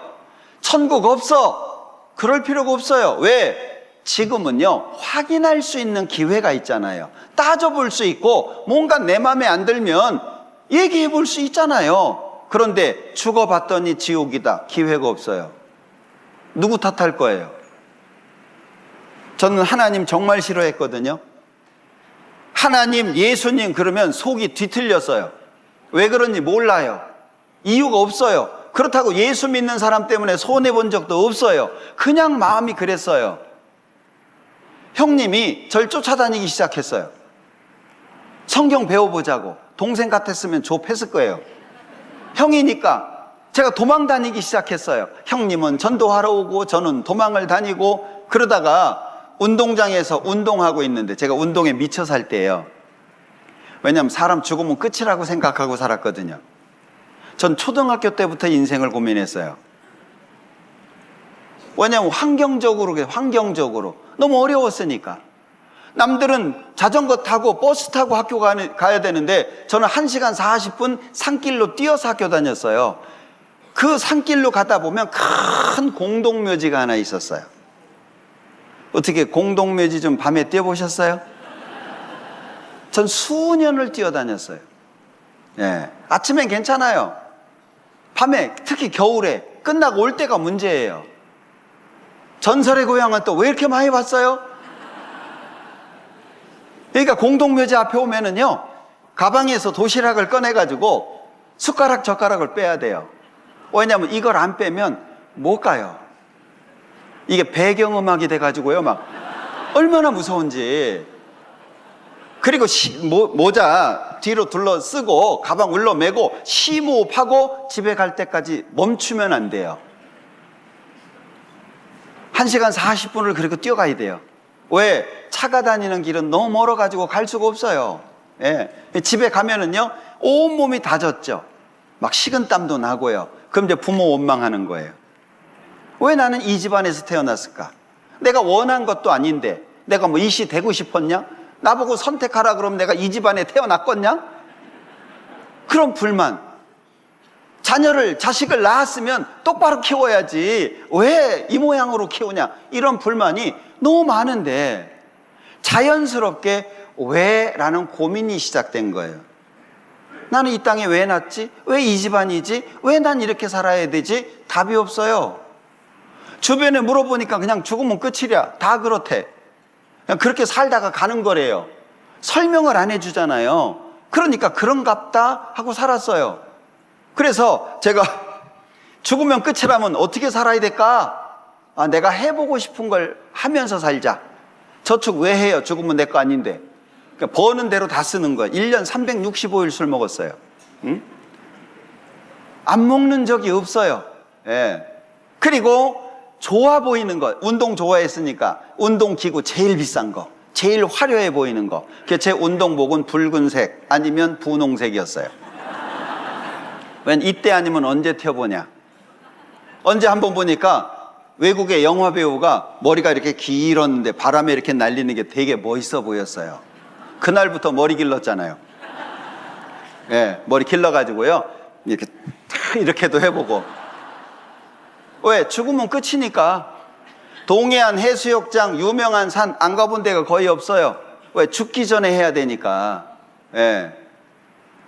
천국 없어. 그럴 필요가 없어요. 왜? 지금은요, 확인할 수 있는 기회가 있잖아요. 따져볼 수 있고 뭔가 내 마음에 안 들면 얘기해 볼 수 있잖아요. 그런데 죽어봤더니 지옥이다. 기회가 없어요. 누구 탓할 거예요? 저는 하나님 정말 싫어했거든요. 하나님, 예수님 그러면 속이 뒤틀렸어요. 왜 그런지 몰라요. 이유가 없어요. 그렇다고 예수 믿는 사람 때문에 손해본 적도 없어요. 그냥 마음이 그랬어요. 형님이 절 쫓아다니기 시작했어요. 성경 배워보자고. 동생 같았으면 좁했을 거예요. 형이니까 제가 도망 다니기 시작했어요. 형님은 전도하러 오고 저는 도망을 다니고 그러다가 운동장에서 운동하고 있는데, 제가 운동에 미쳐 살 때예요. 왜냐하면 사람 죽으면 끝이라고 생각하고 살았거든요. 전 초등학교 때부터 인생을 고민했어요. 왜냐하면 환경적으로 너무 어려웠으니까. 남들은 자전거 타고 버스 타고 학교 가야 되는데 저는 1시간 40분 산길로 뛰어서 학교 다녔어요. 그 산길로 가다 보면 큰 공동묘지가 하나 있었어요. 어떻게 공동묘지 좀 밤에 뛰어보셨어요? 전 수년을 뛰어다녔어요. 예, 아침엔 괜찮아요. 밤에, 특히 겨울에 끝나고 올 때가 문제예요. 전설의 고향은 또 왜 이렇게 많이 봤어요? 그러니까 공동묘지 앞에 오면은요, 가방에서 도시락을 꺼내가지고 숟가락 젓가락을 빼야 돼요. 왜냐하면 이걸 안 빼면 못 가요. 이게 배경음악이 돼가지고요, 막 얼마나 무서운지. 그리고 모자 뒤로 둘러 쓰고 가방 울러매고 심호흡하고 집에 갈 때까지 멈추면 안 돼요. 1시간 40분을 그렇게 뛰어가야 돼요. 왜? 차가 다니는 길은 너무 멀어가지고 갈 수가 없어요. 예. 집에 가면은요, 온몸이 다 젖죠. 막 식은땀도 나고요. 그럼 이제 부모 원망하는 거예요. 왜 나는 이 집안에서 태어났을까? 내가 원한 것도 아닌데 내가 뭐 이씨 되고 싶었냐? 나보고 선택하라 그러면 내가 이 집안에 태어났겠냐? 그런 불만. 자식을 낳았으면 똑바로 키워야지 왜 이 모양으로 키우냐, 이런 불만이 너무 많은데 자연스럽게 왜? 라는 고민이 시작된 거예요. 나는 이 땅에 왜 났지? 왜 이 집안이지? 왜 난 이렇게 살아야 되지? 답이 없어요. 주변에 물어보니까 그냥 죽으면 끝이랴, 다 그렇대. 그냥 그렇게 살다가 가는 거래요. 설명을 안 해주잖아요. 그러니까 그런갑다 하고 살았어요. 그래서 제가 죽으면 끝이라면 어떻게 살아야 될까? 내가 해보고 싶은 걸 하면서 살자. 저축 왜 해요? 죽으면 내 거 아닌데. 그러니까 버는 대로 다 쓰는 거예요. 1년 365일 술 먹었어요. 응? 안 먹는 적이 없어요. 예. 그리고 좋아 보이는 거, 운동 좋아했으니까 운동기구 제일 비싼 거, 제일 화려해 보이는 거. 제 운동복은 붉은색 아니면 분홍색이었어요. 웬 이때 아니면 언제 튀어보냐. 언제 한번 보니까 외국의 영화 배우가 머리가 이렇게 길었는데 바람에 이렇게 날리는 게 되게 멋있어 보였어요. 그날부터 머리 길렀잖아요. 예, 머리 길러가지고요, 이렇게도 해보고. 왜? 죽으면 끝이니까. 동해안 해수욕장 유명한 산 안 가본 데가 거의 없어요. 왜? 죽기 전에 해야 되니까. 예.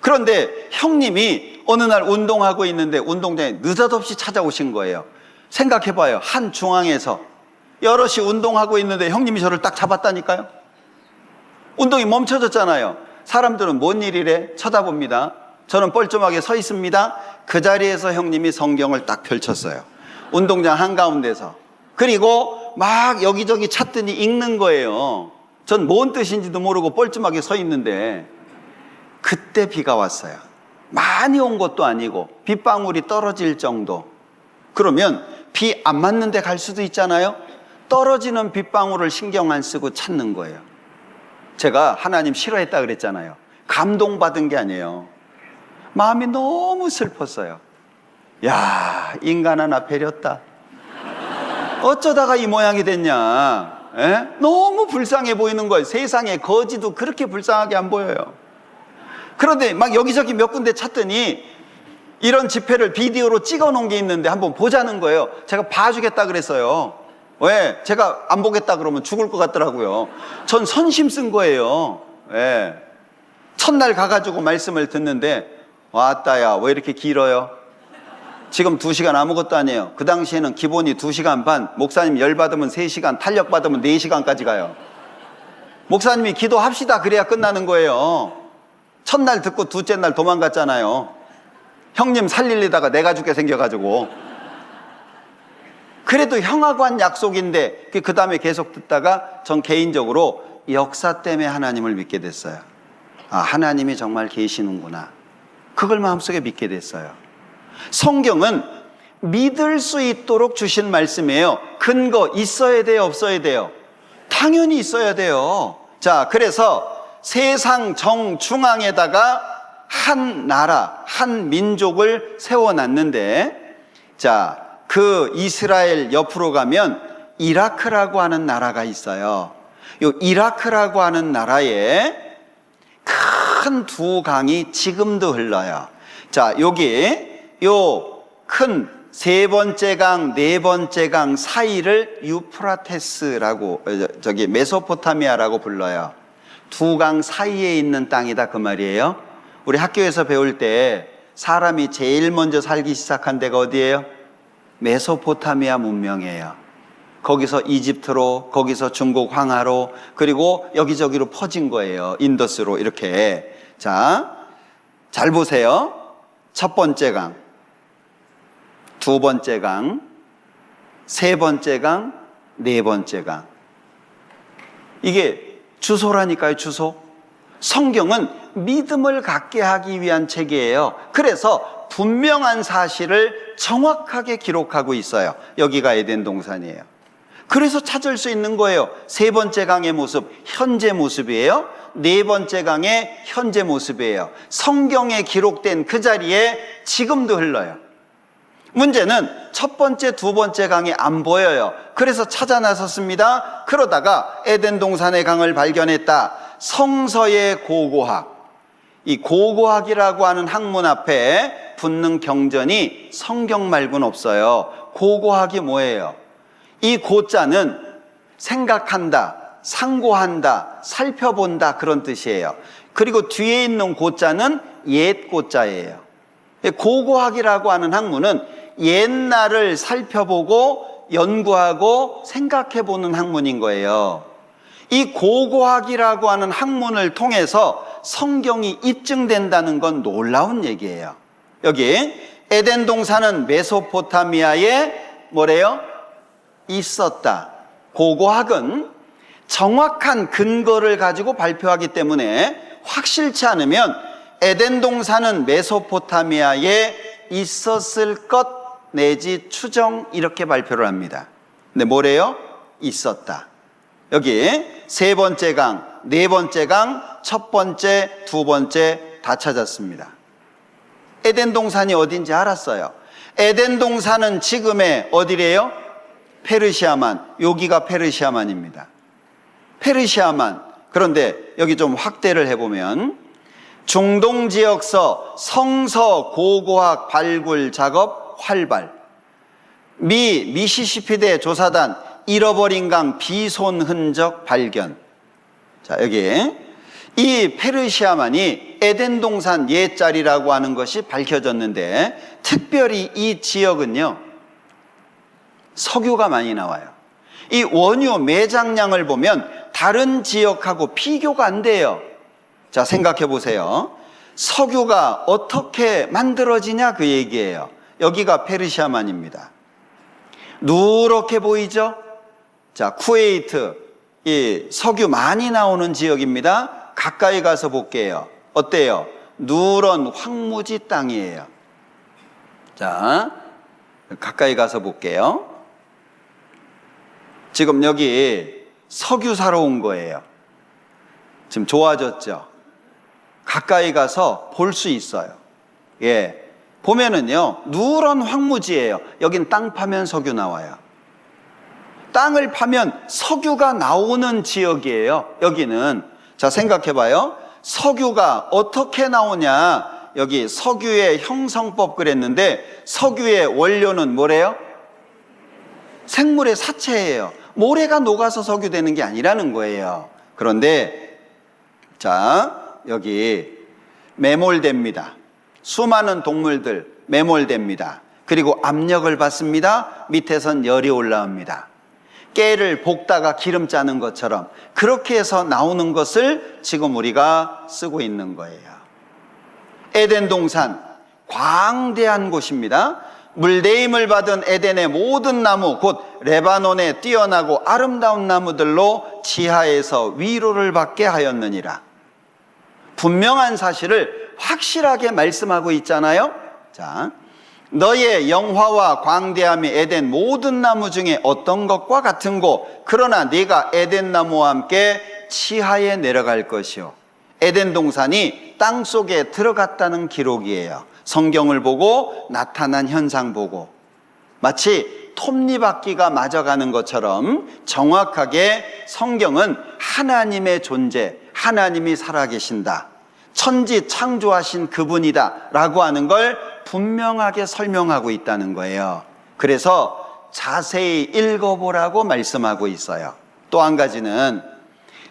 그런데 형님이 어느 날 운동하고 있는데 운동장에 느닷없이 찾아오신 거예요. 생각해봐요. 한 중앙에서 여럿이 운동하고 있는데 형님이 저를 딱 잡았다니까요. 운동이 멈춰졌잖아요. 사람들은 뭔 일이래 쳐다봅니다. 저는 뻘쭘하게 서 있습니다. 그 자리에서 형님이 성경을 딱 펼쳤어요. 운동장 한가운데서. 그리고 막 여기저기 찾더니 읽는 거예요. 전 뭔 뜻인지도 모르고 뻘쭘하게 서 있는데 그때 비가 왔어요. 많이 온 것도 아니고 빗방울이 떨어질 정도. 그러면 비 안 맞는 데 갈 수도 있잖아요. 떨어지는 빗방울을 신경 안 쓰고 찾는 거예요. 제가 하나님 싫어했다 그랬잖아요. 감동받은 게 아니에요. 마음이 너무 슬펐어요. 야, 인간 하나 배렸다. 어쩌다가 이 모양이 됐냐. 에? 너무 불쌍해 보이는 거예요. 세상에 거지도 그렇게 불쌍하게 안 보여요. 그런데 막 여기저기 몇 군데 찾더니 이런 집회를 비디오로 찍어 놓은 게 있는데 한번 보자는 거예요. 제가 봐주겠다 그랬어요. 왜? 제가 안 보겠다 그러면 죽을 것 같더라고요. 전 선심 쓴 거예요. 예. 첫날 가가지고 말씀을 듣는데 왔다야 왜 이렇게 길어요? 지금 2시간 아무것도 아니에요. 그 당시에는 기본이 2시간 반, 목사님 열받으면 3시간, 탄력받으면 4시간까지 가요. 목사님이 기도합시다 그래야 끝나는 거예요. 첫날 듣고 둘째 날 도망갔잖아요. 형님 살리려다가 내가 죽게 생겨가지고. 그래도 형하고 한 약속인데 그 다음에 계속 듣다가 전 개인적으로 역사 때문에 하나님을 믿게 됐어요. 아, 하나님이 정말 계시는구나. 그걸 마음속에 믿게 됐어요. 성경은 믿을 수 있도록 주신 말씀이에요. 근거 있어야 돼요, 없어야 돼요? 당연히 있어야 돼요. 자, 그래서 세상 정중앙에다가 한 나라, 한 민족을 세워놨는데, 자, 그 이스라엘 옆으로 가면 이라크라고 하는 나라가 있어요. 이 이라크라고 하는 나라에 큰 두 강이 지금도 흘러요. 자, 여기 요 큰 세 번째 강, 네 번째 강 사이를 유프라테스라고, 저기 메소포타미아라고 불러요. 두 강 사이에 있는 땅이다 그 말이에요. 우리 학교에서 배울 때 사람이 제일 먼저 살기 시작한 데가 어디예요? 메소포타미아 문명이에요. 거기서 이집트로, 거기서 중국 황하로, 그리고 여기저기로 퍼진 거예요. 인더스로 이렇게. 자, 잘 보세요. 첫 번째 강, 두 번째 강, 세 번째 강, 네 번째 강. 이게 주소라니까요, 주소. 성경은 믿음을 갖게 하기 위한 책이에요. 그래서 분명한 사실을 정확하게 기록하고 있어요. 여기가 에덴 동산이에요. 그래서 찾을 수 있는 거예요. 세 번째 강의 모습, 현재 모습이에요. 네 번째 강의 현재 모습이에요. 성경에 기록된 그 자리에 지금도 흘러요. 문제는 첫 번째, 두 번째 강이 안 보여요. 그래서 찾아 나섰습니다. 그러다가 에덴 동산의 강을 발견했다. 성서의 고고학, 이 고고학이라고 하는 학문 앞에 붙는 경전이 성경 말고는 없어요. 고고학이 뭐예요? 이 고자는 생각한다, 상고한다, 살펴본다 그런 뜻이에요. 그리고 뒤에 있는 고자는 옛 고자예요. 고고학이라고 하는 학문은 옛날을 살펴보고 연구하고 생각해보는 학문인 거예요. 이 고고학이라고 하는 학문을 통해서 성경이 입증된다는 건 놀라운 얘기예요. 여기 에덴 동산은 메소포타미아에 뭐래요? 있었다. 고고학은 정확한 근거를 가지고 발표하기 때문에 확실치 않으면 에덴 동산은 메소포타미아에 있었을 것 내지 추정 이렇게 발표를 합니다. 근데 뭐래요? 있었다. 여기 세 번째 강, 네 번째 강, 첫 번째, 두 번째 다 찾았습니다. 에덴 동산이 어딘지 알았어요. 에덴 동산은 지금의 어디래요? 페르시아만. 여기가 페르시아만입니다. 페르시아만. 그런데 여기 좀 확대를 해보면 중동 지역서 성서 고고학 발굴 작업 활발. 미시시피대 조사단 잃어버린 강 비손 흔적 발견. 자, 여기 이 페르시아만이 에덴 동산 옛자리라고 하는 것이 밝혀졌는데 특별히 이 지역은요 석유가 많이 나와요. 이 원유 매장량을 보면 다른 지역하고 비교가 안 돼요. 자, 생각해 보세요. 석유가 어떻게 만들어지냐 그 얘기예요. 여기가 페르시아만입니다. 누렇게 보이죠? 자, 쿠웨이트, 이 석유 많이 나오는 지역입니다. 가까이 가서 볼게요. 어때요? 누런 황무지 땅이에요. 자, 가까이 가서 볼게요. 지금 여기 석유 사러 온 거예요. 지금 좋아졌죠? 가까이 가서 볼 수 있어요. 예. 보면은요, 누런 황무지예요. 여긴 땅 파면 석유 나와요. 땅을 파면 석유가 나오는 지역이에요. 여기는. 자, 생각해 봐요. 석유가 어떻게 나오냐? 여기 석유의 형성법 그랬는데 석유의 원료는 뭐래요? 생물의 사체예요. 모래가 녹아서 석유 되는 게 아니라는 거예요. 그런데 자, 여기 매몰됩니다. 수많은 동물들 매몰됩니다. 그리고 압력을 받습니다. 밑에선 열이 올라옵니다. 깨를 볶다가 기름 짜는 것처럼 그렇게 해서 나오는 것을 지금 우리가 쓰고 있는 거예요. 에덴 동산, 광대한 곳입니다. 물대임을 받은 에덴의 모든 나무, 곧 레바논의 뛰어나고 아름다운 나무들로 지하에서 위로를 받게 하였느니라. 분명한 사실을 확실하게 말씀하고 있잖아요. 자, 너의 영화와 광대함이 에덴 모든 나무 중에 어떤 것과 같은고, 그러나 네가 에덴 나무와 함께 치하에 내려갈 것이요. 에덴 동산이 땅 속에 들어갔다는 기록이에요. 성경을 보고 나타난 현상 보고 마치 톱니바퀴가 맞아가는 것처럼 정확하게 성경은 하나님의 존재, 하나님이 살아계신다, 천지 창조하신 그분이다 라고 하는 걸 분명하게 설명하고 있다는 거예요. 그래서 자세히 읽어보라고 말씀하고 있어요. 또 한 가지는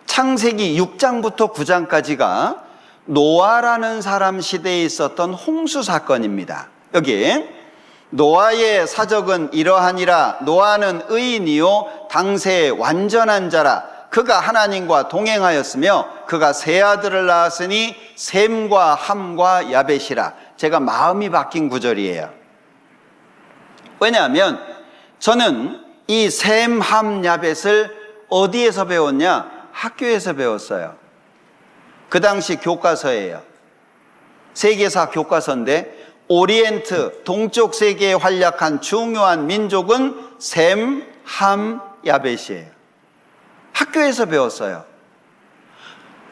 창세기 6장부터 9장까지가 노아라는 사람 시대에 있었던 홍수 사건입니다. 여기 노아의 사적은 이러하니라. 노아는 의인이요 당세의 완전한 자라. 그가 하나님과 동행하였으며 그가 세 아들을 낳았으니 셈과 함과 야벳이라. 제가 마음이 바뀐 구절이에요. 왜냐하면 저는 이 셈, 함, 야벳을 어디에서 배웠냐? 학교에서 배웠어요. 그 당시 교과서예요. 세계사 교과서인데 오리엔트, 동쪽 세계에 활약한 중요한 민족은 셈, 함, 야벳이에요. 학교에서 배웠어요.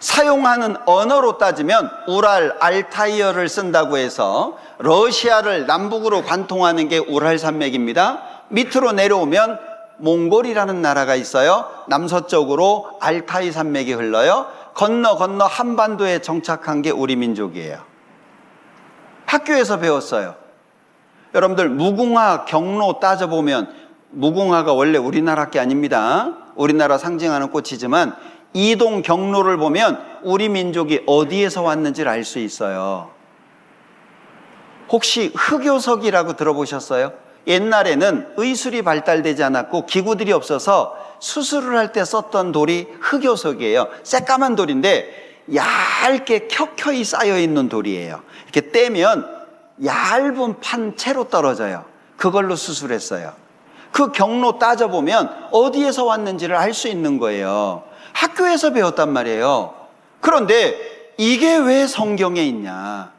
사용하는 언어로 따지면 우랄, 알타이어를 쓴다고 해서 러시아를 남북으로 관통하는 게 우랄 산맥입니다. 밑으로 내려오면 몽골이라는 나라가 있어요. 남서쪽으로 알타이 산맥이 흘러요. 건너 한반도에 정착한 게 우리 민족이에요. 학교에서 배웠어요. 여러분들 무궁화 경로 따져보면 무궁화가 원래 우리나라 게 아닙니다. 우리나라 상징하는 꽃이지만 이동 경로를 보면 우리 민족이 어디에서 왔는지를 알 수 있어요. 혹시 흑요석이라고 들어보셨어요? 옛날에는 의술이 발달되지 않았고 기구들이 없어서 수술을 할 때 썼던 돌이 흑요석이에요. 새까만 돌인데 얇게 켜켜이 쌓여있는 돌이에요. 이렇게 떼면 얇은 판 채로 떨어져요. 그걸로 수술했어요. 그 경로 따져보면 어디에서 왔는지를 알 수 있는 거예요. 학교에서 배웠단 말이에요. 그런데 이게 왜 성경에 있냐?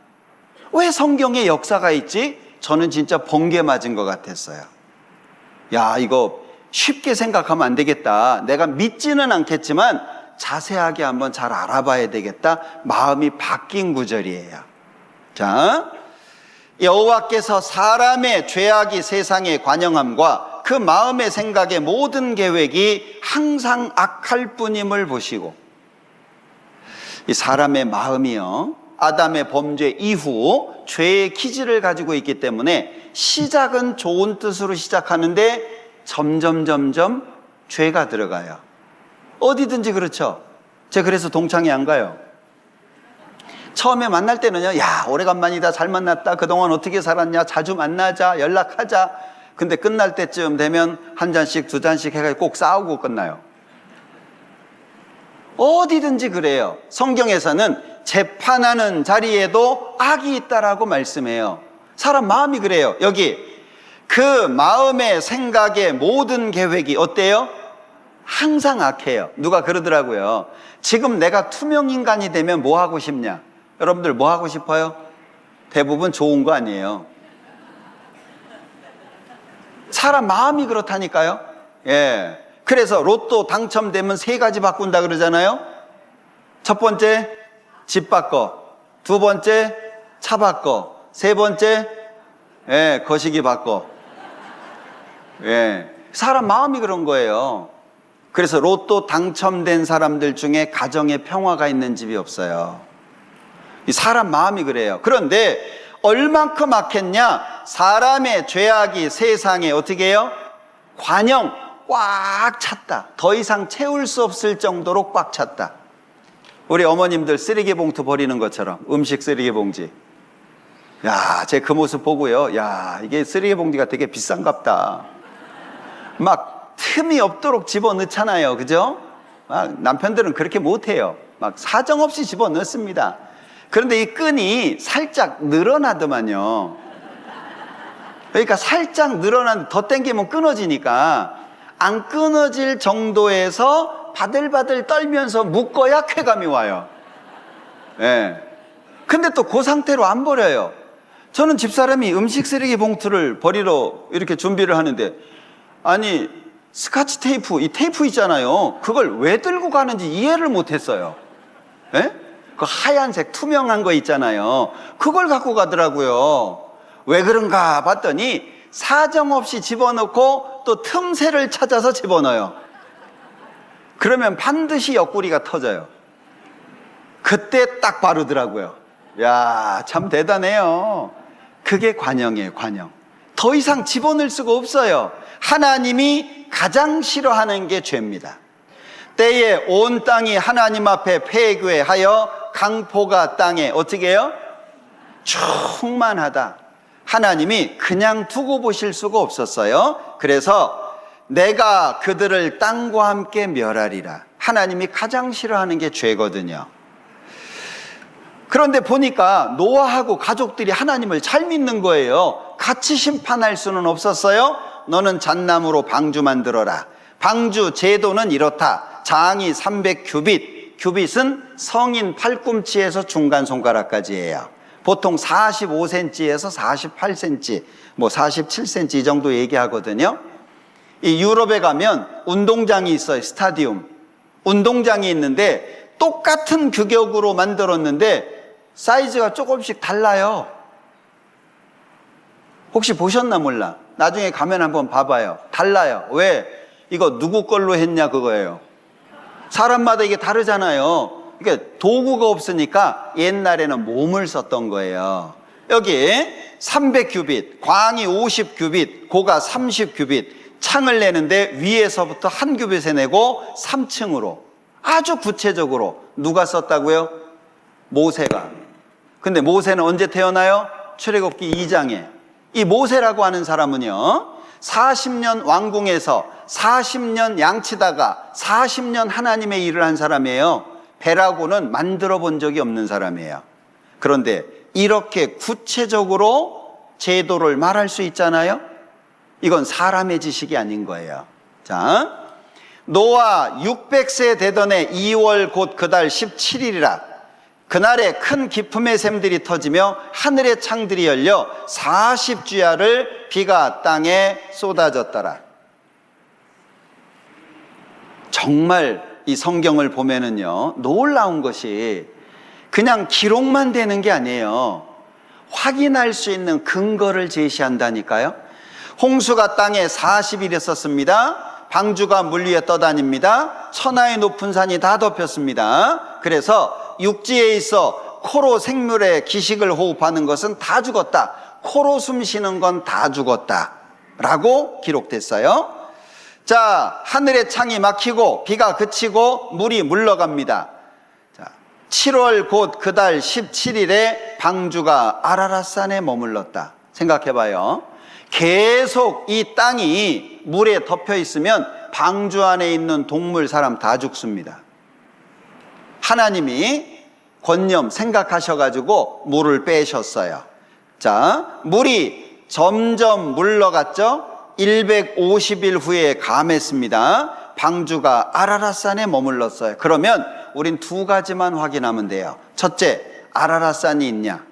왜 성경에 역사가 있지? 저는 진짜 번개 맞은 것 같았어요. 야, 이거 쉽게 생각하면 안 되겠다. 내가 믿지는 않겠지만 자세하게 한번 잘 알아봐야 되겠다. 마음이 바뀐 구절이에요. 자, 여호와께서 사람의 죄악이 세상에 관영함과 그 마음의 생각의 모든 계획이 항상 악할 뿐임을 보시고, 이 사람의 마음이요, 아담의 범죄 이후 죄의 기질을 가지고 있기 때문에 시작은 좋은 뜻으로 시작하는데 점점 죄가 들어가요. 어디든지 그렇죠. 제가 그래서 동창회 안 가요. 처음에 만날 때는요, 야, 오래간만이다, 잘 만났다, 그동안 어떻게 살았냐, 자주 만나자, 연락하자. 근데 끝날 때쯤 되면 한 잔씩 두 잔씩 해가지고 꼭 싸우고 끝나요. 어디든지 그래요. 성경에서는 재판하는 자리에도 악이 있다라고 말씀해요. 사람 마음이 그래요. 여기 그 마음의 생각의 모든 계획이 어때요? 항상 악해요. 누가 그러더라고요. 지금 내가 투명인간이 되면 뭐 하고 싶냐? 여러분들 뭐 하고 싶어요? 대부분 좋은 거 아니에요. 사람 마음이 그렇다니까요. 예. 그래서 로또 당첨되면 세 가지 바꾼다 그러잖아요. 첫 번째, 집 바꿔. 두 번째, 차 바꿔. 세 번째, 예, 거시기 바꿔. 예. 사람 마음이 그런 거예요. 그래서 로또 당첨된 사람들 중에 가정에 평화가 있는 집이 없어요. 이 사람 마음이 그래요. 그런데 얼만큼 악했냐? 사람의 죄악이 세상에 어떻게 해요? 관영 꽉 찼다. 더 이상 채울 수 없을 정도로 꽉 찼다. 우리 어머님들 쓰레기 봉투 버리는 것처럼, 음식 쓰레기 봉지. 야, 제 그 모습 보고요. 야, 이게 쓰레기 봉지가 되게 비싼갑다. 막 틈이 없도록 집어넣잖아요. 그죠? 막 남편들은 그렇게 못해요. 막 사정없이 집어넣습니다. 그런데 이 끈이 살짝 늘어나더만요. 그러니까 살짝 늘어난, 더 당기면 끊어지니까 안 끊어질 정도에서 바들바들 떨면서 묶어야 쾌감이 와요. 예. 근데 또 그 상태로 안 버려요. 저는 집사람이 음식 쓰레기 봉투를 버리러 이렇게 준비를 하는데, 아니 스카치 테이프, 이 테이프 있잖아요. 그걸 왜 들고 가는지 이해를 못했어요. 예? 그 하얀색 투명한 거 있잖아요. 그걸 갖고 가더라고요. 왜 그런가 봤더니 사정없이 집어넣고 또 틈새를 찾아서 집어넣어요. 그러면 반드시 옆구리가 터져요. 그때 딱 바르더라고요. 야, 참 대단해요. 그게 관영이에요, 관영. 더 이상 집어넣을 수가 없어요. 하나님이 가장 싫어하는 게 죄입니다. 때에 온 땅이 하나님 앞에 폐괴하여 강포가 땅에 어떻게 해요? 충만하다. 하나님이 그냥 두고 보실 수가 없었어요. 그래서 내가 그들을 땅과 함께 멸하리라. 하나님이 가장 싫어하는 게 죄거든요. 그런데 보니까 노아하고 가족들이 하나님을 잘 믿는 거예요. 같이 심판할 수는 없었어요. 너는 잣나무로 방주 만들어라. 방주 제도는 이렇다. 장이 300규빗, 규빗은 성인 팔꿈치에서 중간 손가락까지예요. 보통 45cm에서 48cm, 뭐 47cm 이 정도 얘기하거든요. 이 유럽에 가면 운동장이 있어요. 스타디움. 운동장이 있는데 똑같은 규격으로 만들었는데 사이즈가 조금씩 달라요. 혹시 보셨나 몰라. 나중에 가면 한번 봐봐요. 달라요. 왜? 이거 누구 걸로 했냐 그거예요. 사람마다 이게 다르잖아요. 그러니까 도구가 없으니까 옛날에는 몸을 썼던 거예요. 여기 300규빗, 광이 50규빗, 고가 30규빗, 창을 내는데 위에서부터 한 규빗에 내고 3층으로 아주 구체적으로 누가 썼다고요? 모세가. 근데 모세는 언제 태어나요? 출애굽기 2장에. 이 모세라고 하는 사람은요, 40년 왕궁에서 40년 양치다가 40년 하나님의 일을 한 사람이에요. 배라고는 만들어 본 적이 없는 사람이에요. 그런데 이렇게 구체적으로 제도를 말할 수 있잖아요. 이건 사람의 지식이 아닌 거예요. 자, 노아 600세 되던 해 2월 곧 그달 17일이라 그날에 큰 기품의 샘들이 터지며 하늘의 창들이 열려 40주야를 비가 땅에 쏟아졌더라. 정말 이 성경을 보면은요, 놀라운 것이 그냥 기록만 되는 게 아니에요. 확인할 수 있는 근거를 제시한다니까요. 홍수가 땅에 40일 있었습니다. 방주가 물 위에 떠다닙니다. 천하의 높은 산이 다 덮였습니다. 그래서 육지에 있어 코로 생물의 기식을 호흡하는 것은 다 죽었다. 코로 숨 쉬는 건 다 죽었다 라고 기록됐어요. 자, 하늘의 창이 막히고 비가 그치고 물이 물러갑니다. 자, 7월 곧 그달 17일에 방주가 아라랏산에 머물렀다. 생각해봐요. 계속 이 땅이 물에 덮여 있으면 방주 안에 있는 동물, 사람 다 죽습니다. 하나님이 권념 생각하셔가지고 물을 빼셨어요. 자, 물이 점점 물러갔죠. 150일 후에 감했습니다. 방주가 아라랏산에 머물렀어요. 그러면 우린 두 가지만 확인하면 돼요. 첫째, 아라랏산이 있냐?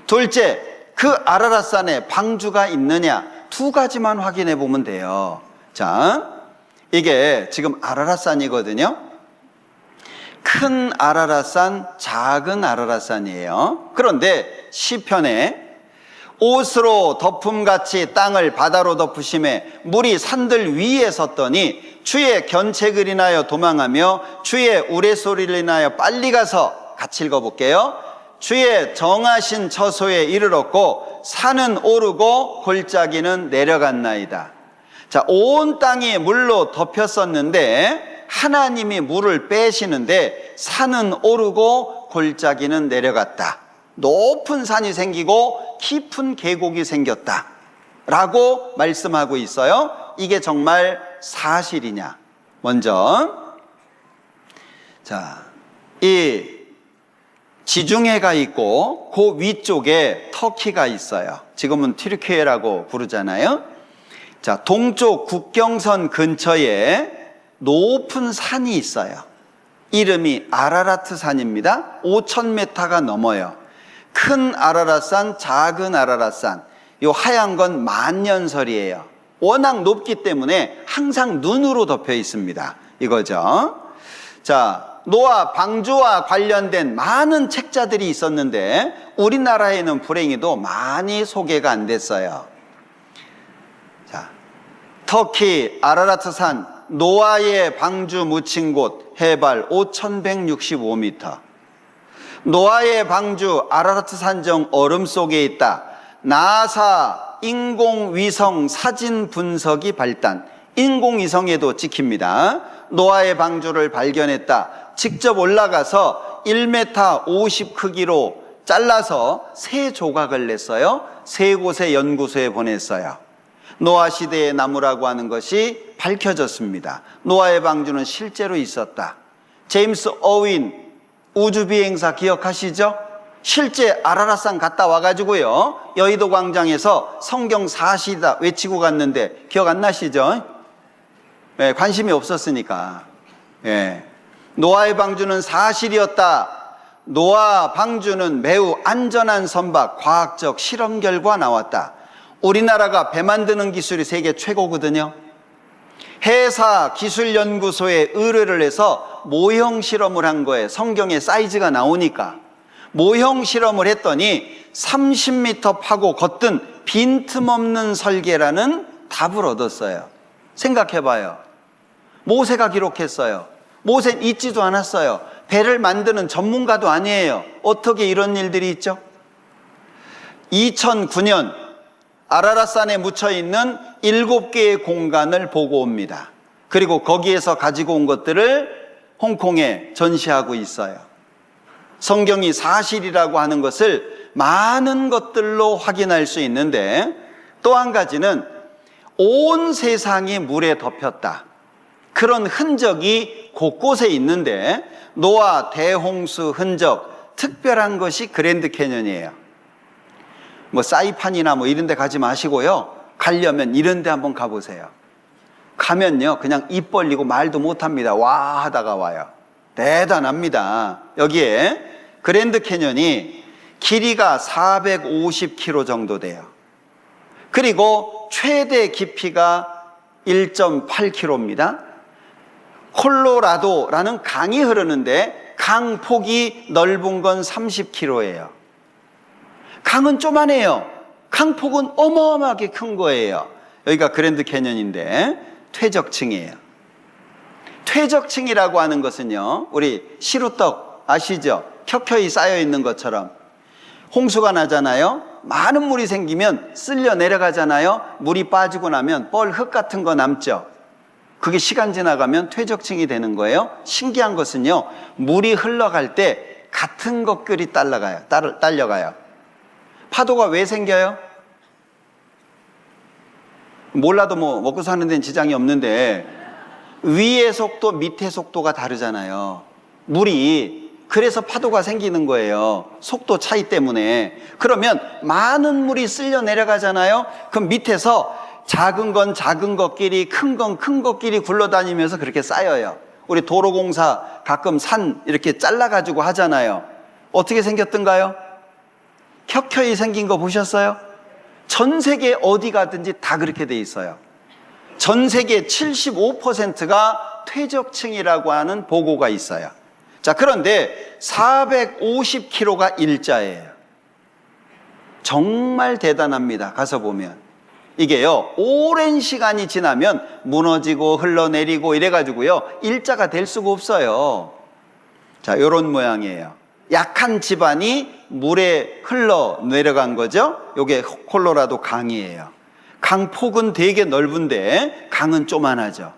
둘째, 그 아라랏산에 방주가 있느냐? 두 가지만 확인해 보면 돼요. 자, 이게 지금 아라랏산이거든요. 큰 아라랏산, 작은 아라랏산이에요. 그런데 시편에 옷으로 덮음같이 땅을 바다로 덮으심에 물이 산들 위에 섰더니 주의 견책을 인하여 도망하며 주의 우레소리를 인하여 빨리 가서, 같이 읽어볼게요. 주의 정하신 처소에 이르렀고 산은 오르고 골짜기는 내려갔나이다. 자, 온 땅이 물로 덮였었는데 하나님이 물을 빼시는데 산은 오르고 골짜기는 내려갔다. 높은 산이 생기고 깊은 계곡이 생겼다 라고 말씀하고 있어요. 이게 정말 사실이냐? 먼저, 자, 이 지중해가 있고 그 위쪽에 터키가 있어요. 지금은 튀르키예라고 부르잖아요. 자, 동쪽 국경선 근처에 높은 산이 있어요. 이름이 아라라트 산입니다. 5,000m가 넘어요. 큰 아라랏산, 작은 아라랏산. 요 하얀 건 만년설이에요. 워낙 높기 때문에 항상 눈으로 덮여 있습니다. 이거죠. 자, 노아 방주와 관련된 많은 책자들이 있었는데 우리나라에는 불행히도 많이 소개가 안 됐어요. 자, 터키 아라라트 산, 노아의 방주 묻힌 곳 해발 5,165m. 노아의 방주 아라라트 산정 얼음 속에 있다. 나사 인공위성 사진 분석이 발단. 인공위성에도 찍힙니다. 노아의 방주를 발견했다. 직접 올라가서 1m 50 크기로 잘라서 세 조각을 냈어요. 세 곳의 연구소에 보냈어요. 노아 시대의 나무라고 하는 것이 밝혀졌습니다. 노아의 방주는 실제로 있었다. 제임스 어윈 우주비행사 기억하시죠? 실제 아라랏산 갔다 와가지고요, 여의도 광장에서 성경 사실이다 외치고 갔는데 기억 안 나시죠? 네, 관심이 없었으니까. 네. 노아의 방주는 사실이었다. 노아 방주는 매우 안전한 선박, 과학적 실험 결과 나왔다. 우리나라가 배 만드는 기술이 세계 최고거든요. 해사 기술연구소에 의뢰를 해서 모형 실험을 한 거예요. 성경에 사이즈가 나오니까. 모형 실험을 했더니 30m 파고 걷든 빈틈없는 설계라는 답을 얻었어요. 생각해봐요. 모세가 기록했어요. 모세는 있지도 않았어요. 배를 만드는 전문가도 아니에요. 어떻게 이런 일들이 있죠? 2009년 아라랏산에 묻혀있는 7개의 공간을 보고 옵니다. 그리고 거기에서 가지고 온 것들을 홍콩에 전시하고 있어요. 성경이 사실이라고 하는 것을 많은 것들로 확인할 수 있는데, 또 한 가지는 온 세상이 물에 덮였다. 그런 흔적이 곳곳에 있는데 노아 대홍수 흔적, 특별한 것이 그랜드 캐년이에요. 뭐 사이판이나 뭐 이런 데 가지 마시고요, 가려면 이런 데 한번 가보세요. 가면요 그냥 입 벌리고 말도 못합니다. 와 하다가 와요. 대단합니다. 여기에 그랜드 캐년이 길이가 450km 정도 돼요. 그리고 최대 깊이가 1.8km입니다. 콜로라도라는 강이 흐르는데 강 폭이 넓은 건 30km예요. 강은 쪼만해요. 강폭은 어마어마하게 큰 거예요. 여기가 그랜드 캐년인데 퇴적층이에요. 퇴적층이라고 하는 것은요, 우리 시루떡 아시죠? 켜켜이 쌓여 있는 것처럼 홍수가 나잖아요. 많은 물이 생기면 쓸려 내려가잖아요. 물이 빠지고 나면 뻘 흙 같은 거 남죠. 그게 시간 지나가면 퇴적층이 되는 거예요. 신기한 것은요, 물이 흘러갈 때 같은 것들이 딸려가요. 파도가 왜 생겨요? 몰라도 뭐 먹고 사는 데는 지장이 없는데 위의 속도, 밑의 속도가 다르잖아요. 물이 그래서 파도가 생기는 거예요. 속도 차이 때문에. 그러면 많은 물이 쓸려 내려가잖아요. 그럼 밑에서 작은 건 작은 것끼리, 큰 건 큰 것끼리 굴러다니면서 그렇게 쌓여요. 우리 도로공사 가끔 산 이렇게 잘라가지고 하잖아요. 어떻게 생겼던가요? 켜켜이 생긴 거 보셨어요? 전 세계 어디 가든지 다 그렇게 돼 있어요. 전 세계 75%가 퇴적층이라고 하는 보고가 있어요. 자, 그런데 450km가 일자예요. 정말 대단합니다. 가서 보면. 이게요, 오랜 시간이 지나면 무너지고 흘러내리고 이래가지고요, 일자가 될 수가 없어요. 자, 요런 모양이에요. 약한 지반이 물에 흘러내려간 거죠. 요게 콜로라도 강이에요. 강폭은 되게 넓은데 강은 조만하죠.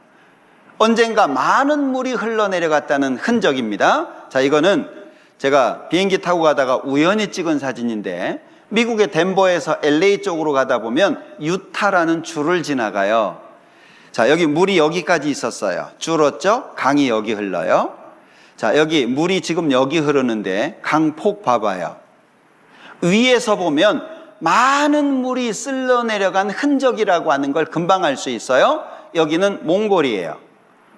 언젠가 많은 물이 흘러내려갔다는 흔적입니다. 자, 이거는 제가 비행기 타고 가다가 우연히 찍은 사진인데 미국의 덴버에서 LA 쪽으로 가다 보면 유타라는 줄을 지나가요. 자, 여기 물이 여기까지 있었어요. 줄었죠? 강이 여기 흘러요. 자, 여기 물이 지금 여기 흐르는데 강폭 봐봐요. 위에서 보면 많은 물이 쓸려 내려간 흔적이라고 하는 걸 금방 알 수 있어요. 여기는 몽골이에요.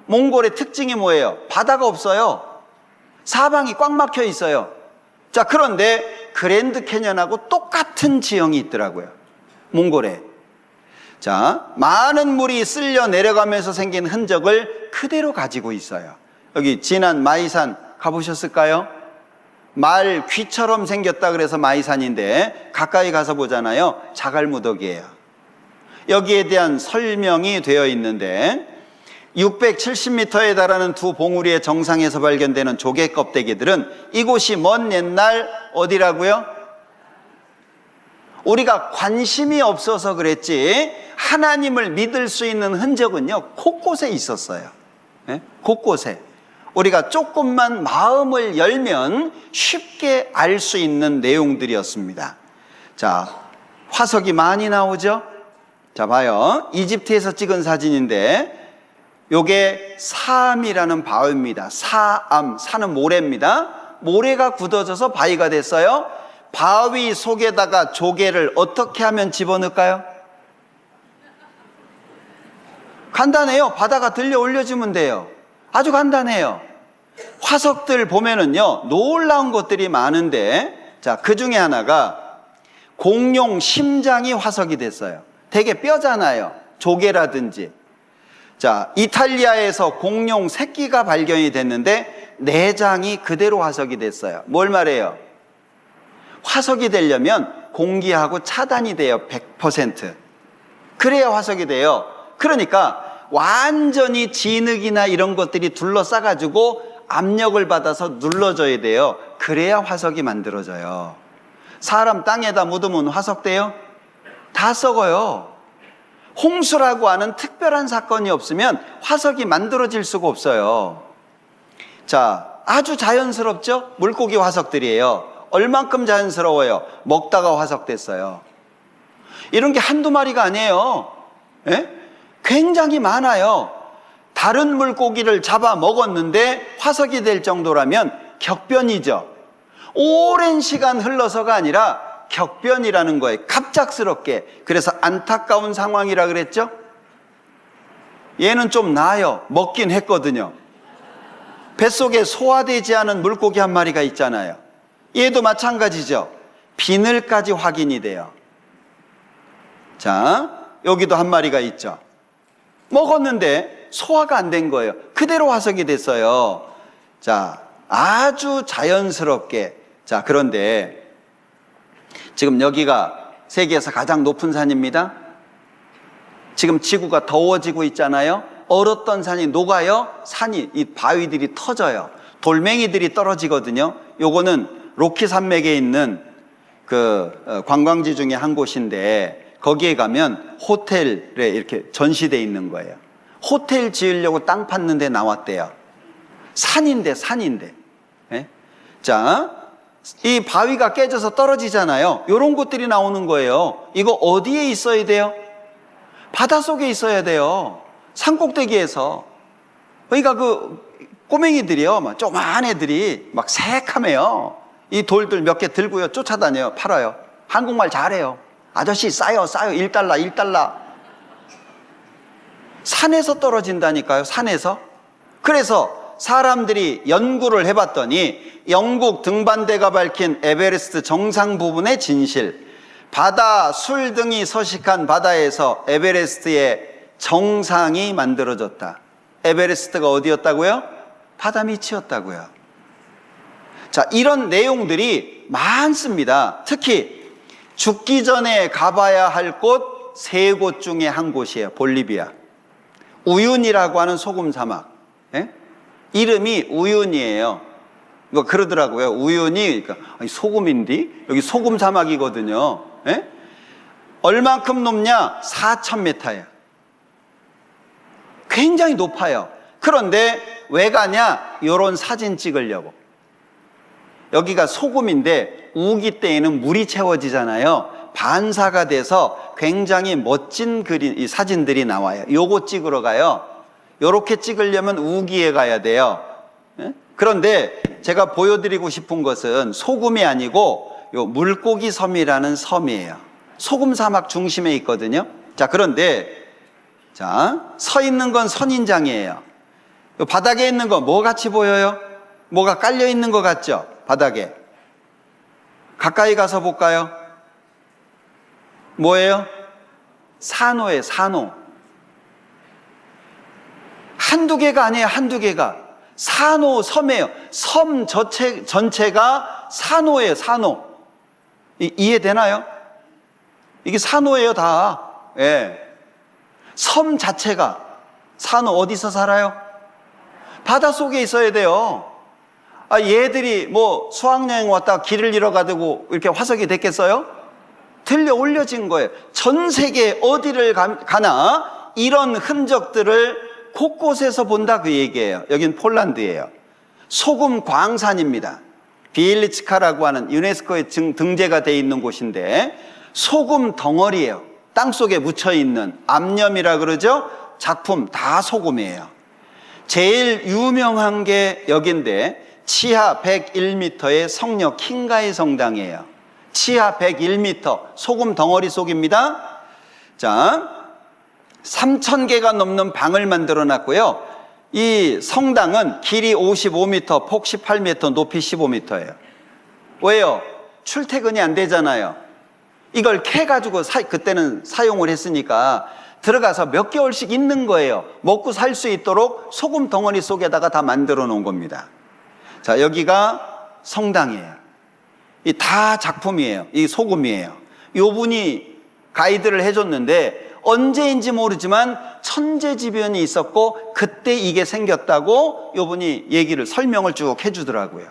몽골의 특징이 뭐예요? 바다가 없어요. 사방이 꽉 막혀 있어요. 자, 그런데 그랜드 캐년하고 똑같은 지형이 있더라고요. 몽골에. 자, 많은 물이 쓸려 내려가면서 생긴 흔적을 그대로 가지고 있어요. 여기 진안 마이산 가보셨을까요? 말 귀처럼 생겼다 그래서 마이산인데 가까이 가서 보잖아요. 자갈무더기예요. 여기에 대한 설명이 되어 있는데 670m에 달하는 두 봉우리의 정상에서 발견되는 조개 껍데기들은 이곳이 먼 옛날 어디라고요? 우리가 관심이 없어서 그랬지 하나님을 믿을 수 있는 흔적은요 곳곳에 있었어요. 네? 곳곳에. 우리가 조금만 마음을 열면 쉽게 알 수 있는 내용들이었습니다. 자, 화석이 많이 나오죠? 자, 봐요. 이집트에서 찍은 사진인데 요게 사암이라는 바위입니다. 사암, 사는 모래입니다. 모래가 굳어져서 바위가 됐어요. 바위 속에다가 조개를 어떻게 하면 집어넣을까요? 간단해요. 바다가 들려 올려주면 돼요. 아주 간단해요. 화석들 보면은요, 놀라운 것들이 많은데, 자, 그 중에 하나가 공룡 심장이 화석이 됐어요. 되게 뼈잖아요. 조개라든지. 자, 이탈리아에서 공룡 새끼가 발견이 됐는데 내장이 그대로 화석이 됐어요. 뭘 말해요? 화석이 되려면 공기하고 차단이 돼요. 100%. 그래야 화석이 돼요. 그러니까 완전히 진흙이나 이런 것들이 둘러싸가지고 압력을 받아서 눌러줘야 돼요. 그래야 화석이 만들어져요. 사람 땅에다 묻으면 화석 돼요? 다 썩어요. 홍수라고 하는 특별한 사건이 없으면 화석이 만들어질 수가 없어요. 자, 아주 자연스럽죠? 물고기 화석들이에요. 얼만큼 자연스러워요? 먹다가 화석됐어요. 이런 게 한두 마리가 아니에요. 예? 굉장히 많아요. 다른 물고기를 잡아 먹었는데 화석이 될 정도라면 격변이죠. 오랜 시간 흘러서가 아니라 격변이라는 거예요. 갑작스럽게. 그래서 안타까운 상황이라 그랬죠. 얘는 좀 나아요. 먹긴 했거든요. 뱃속에 소화되지 않은 물고기 한 마리가 있잖아요. 얘도 마찬가지죠. 비늘까지 확인이 돼요. 자, 여기도 한 마리가 있죠. 먹었는데 소화가 안 된 거예요. 그대로 화석이 됐어요. 자, 아주 자연스럽게. 자, 그런데 지금 여기가 세계에서 가장 높은 산입니다. 지금 지구가 더워지고 있잖아요. 얼었던 산이 녹아요. 산이, 이 바위들이 터져요. 돌멩이들이 떨어지거든요. 요거는 로키 산맥에 있는 그 관광지 중에 한 곳인데 거기에 가면 호텔에 이렇게 전시되어 있는 거예요. 호텔 지으려고 땅 팠는데 나왔대요. 산인데. 네? 자, 이 바위가 깨져서 떨어지잖아요. 이런 것들이 나오는 거예요. 이거 어디에 있어야 돼요? 바닷속에 있어야 돼요. 산꼭대기에서. 그러니까 그 꼬맹이들이요, 막 조그만 애들이 막 새카매요. 이 돌들 몇 개 들고요, 쫓아다녀요, 팔아요. 한국말 잘해요. 아저씨 싸요, 싸요. 1달러, 1달러. 산에서 떨어진다니까요, 산에서. 그래서 사람들이 연구를 해봤더니 영국 등반대가 밝힌 에베레스트 정상 부분의 진실, 바다, 술 등이 서식한 바다에서 에베레스트의 정상이 만들어졌다. 에베레스트가 어디였다고요? 바다 밑이었다고요. 자, 이런 내용들이 많습니다. 특히 죽기 전에 가봐야 할 곳 세 곳 중에 한 곳이에요. 볼리비아. 우윤이라고 하는 소금 사막. 예? 이름이 우윤이에요. 뭐 그러더라고요. 우윤이, 그러니까 소금인데 여기 소금 사막이거든요. 예? 얼만큼 높냐? 4,000m예요. 굉장히 높아요. 그런데 왜 가냐? 요런 사진 찍으려고. 여기가 소금인데 우기 때에는 물이 채워지잖아요. 반사가 돼서 굉장히 멋진 그림, 이 사진들이 나와요. 요거 찍으러 가요. 요렇게 찍으려면 우기에 가야 돼요. 예? 그런데 제가 보여드리고 싶은 것은 소금이 아니고 요 물고기 섬이라는 섬이에요. 소금 사막 중심에 있거든요. 자, 그런데 자, 서 있는 건 선인장이에요. 요 바닥에 있는 거 뭐 같이 보여요? 뭐가 깔려 있는 것 같죠? 바닥에. 가까이 가서 볼까요? 뭐예요? 산호예요, 산호. 한두 개가 아니에요, 한두 개가. 산호 섬이에요. 섬 전체가 산호예요, 산호. 이해되나요? 이게 산호예요, 다. 예. 섬 자체가. 산호 어디서 살아요? 바닷속에 있어야 돼요. 아, 얘들이 뭐 수학여행 왔다 길을 잃어가지고 이렇게 화석이 됐겠어요? 들려 올려진 거예요. 전 세계 어디를 가나 이런 흔적들을 곳곳에서 본다 그 얘기예요. 여긴 폴란드예요. 소금 광산입니다. 비엘리츠카라고 하는 유네스코에 등재가 돼 있는 곳인데 소금 덩어리예요. 땅속에 묻혀있는 암염이라 그러죠. 작품 다 소금이에요. 제일 유명한 게 여긴데 치하 101m의 성녀 킹가이 성당이에요. 치하 101m 소금 덩어리 속입니다. 자, 3,000개가 넘는 방을 만들어 놨고요. 이 성당은 길이 55m, 폭 18m, 높이 15m예요. 왜요? 출퇴근이 안 되잖아요. 이걸 캐가지고 그때는 사용을 했으니까 들어가서 몇 개월씩 있는 거예요. 먹고 살 수 있도록 소금 덩어리 속에다가 다 만들어 놓은 겁니다. 자, 여기가 성당이에요. 이 다 작품이에요. 이 소금이에요. 요 분이 가이드를 해줬는데 언제인지 모르지만 천재지변이 있었고 그때 이게 생겼다고 요 분이 얘기를 설명을 쭉 해주더라고요.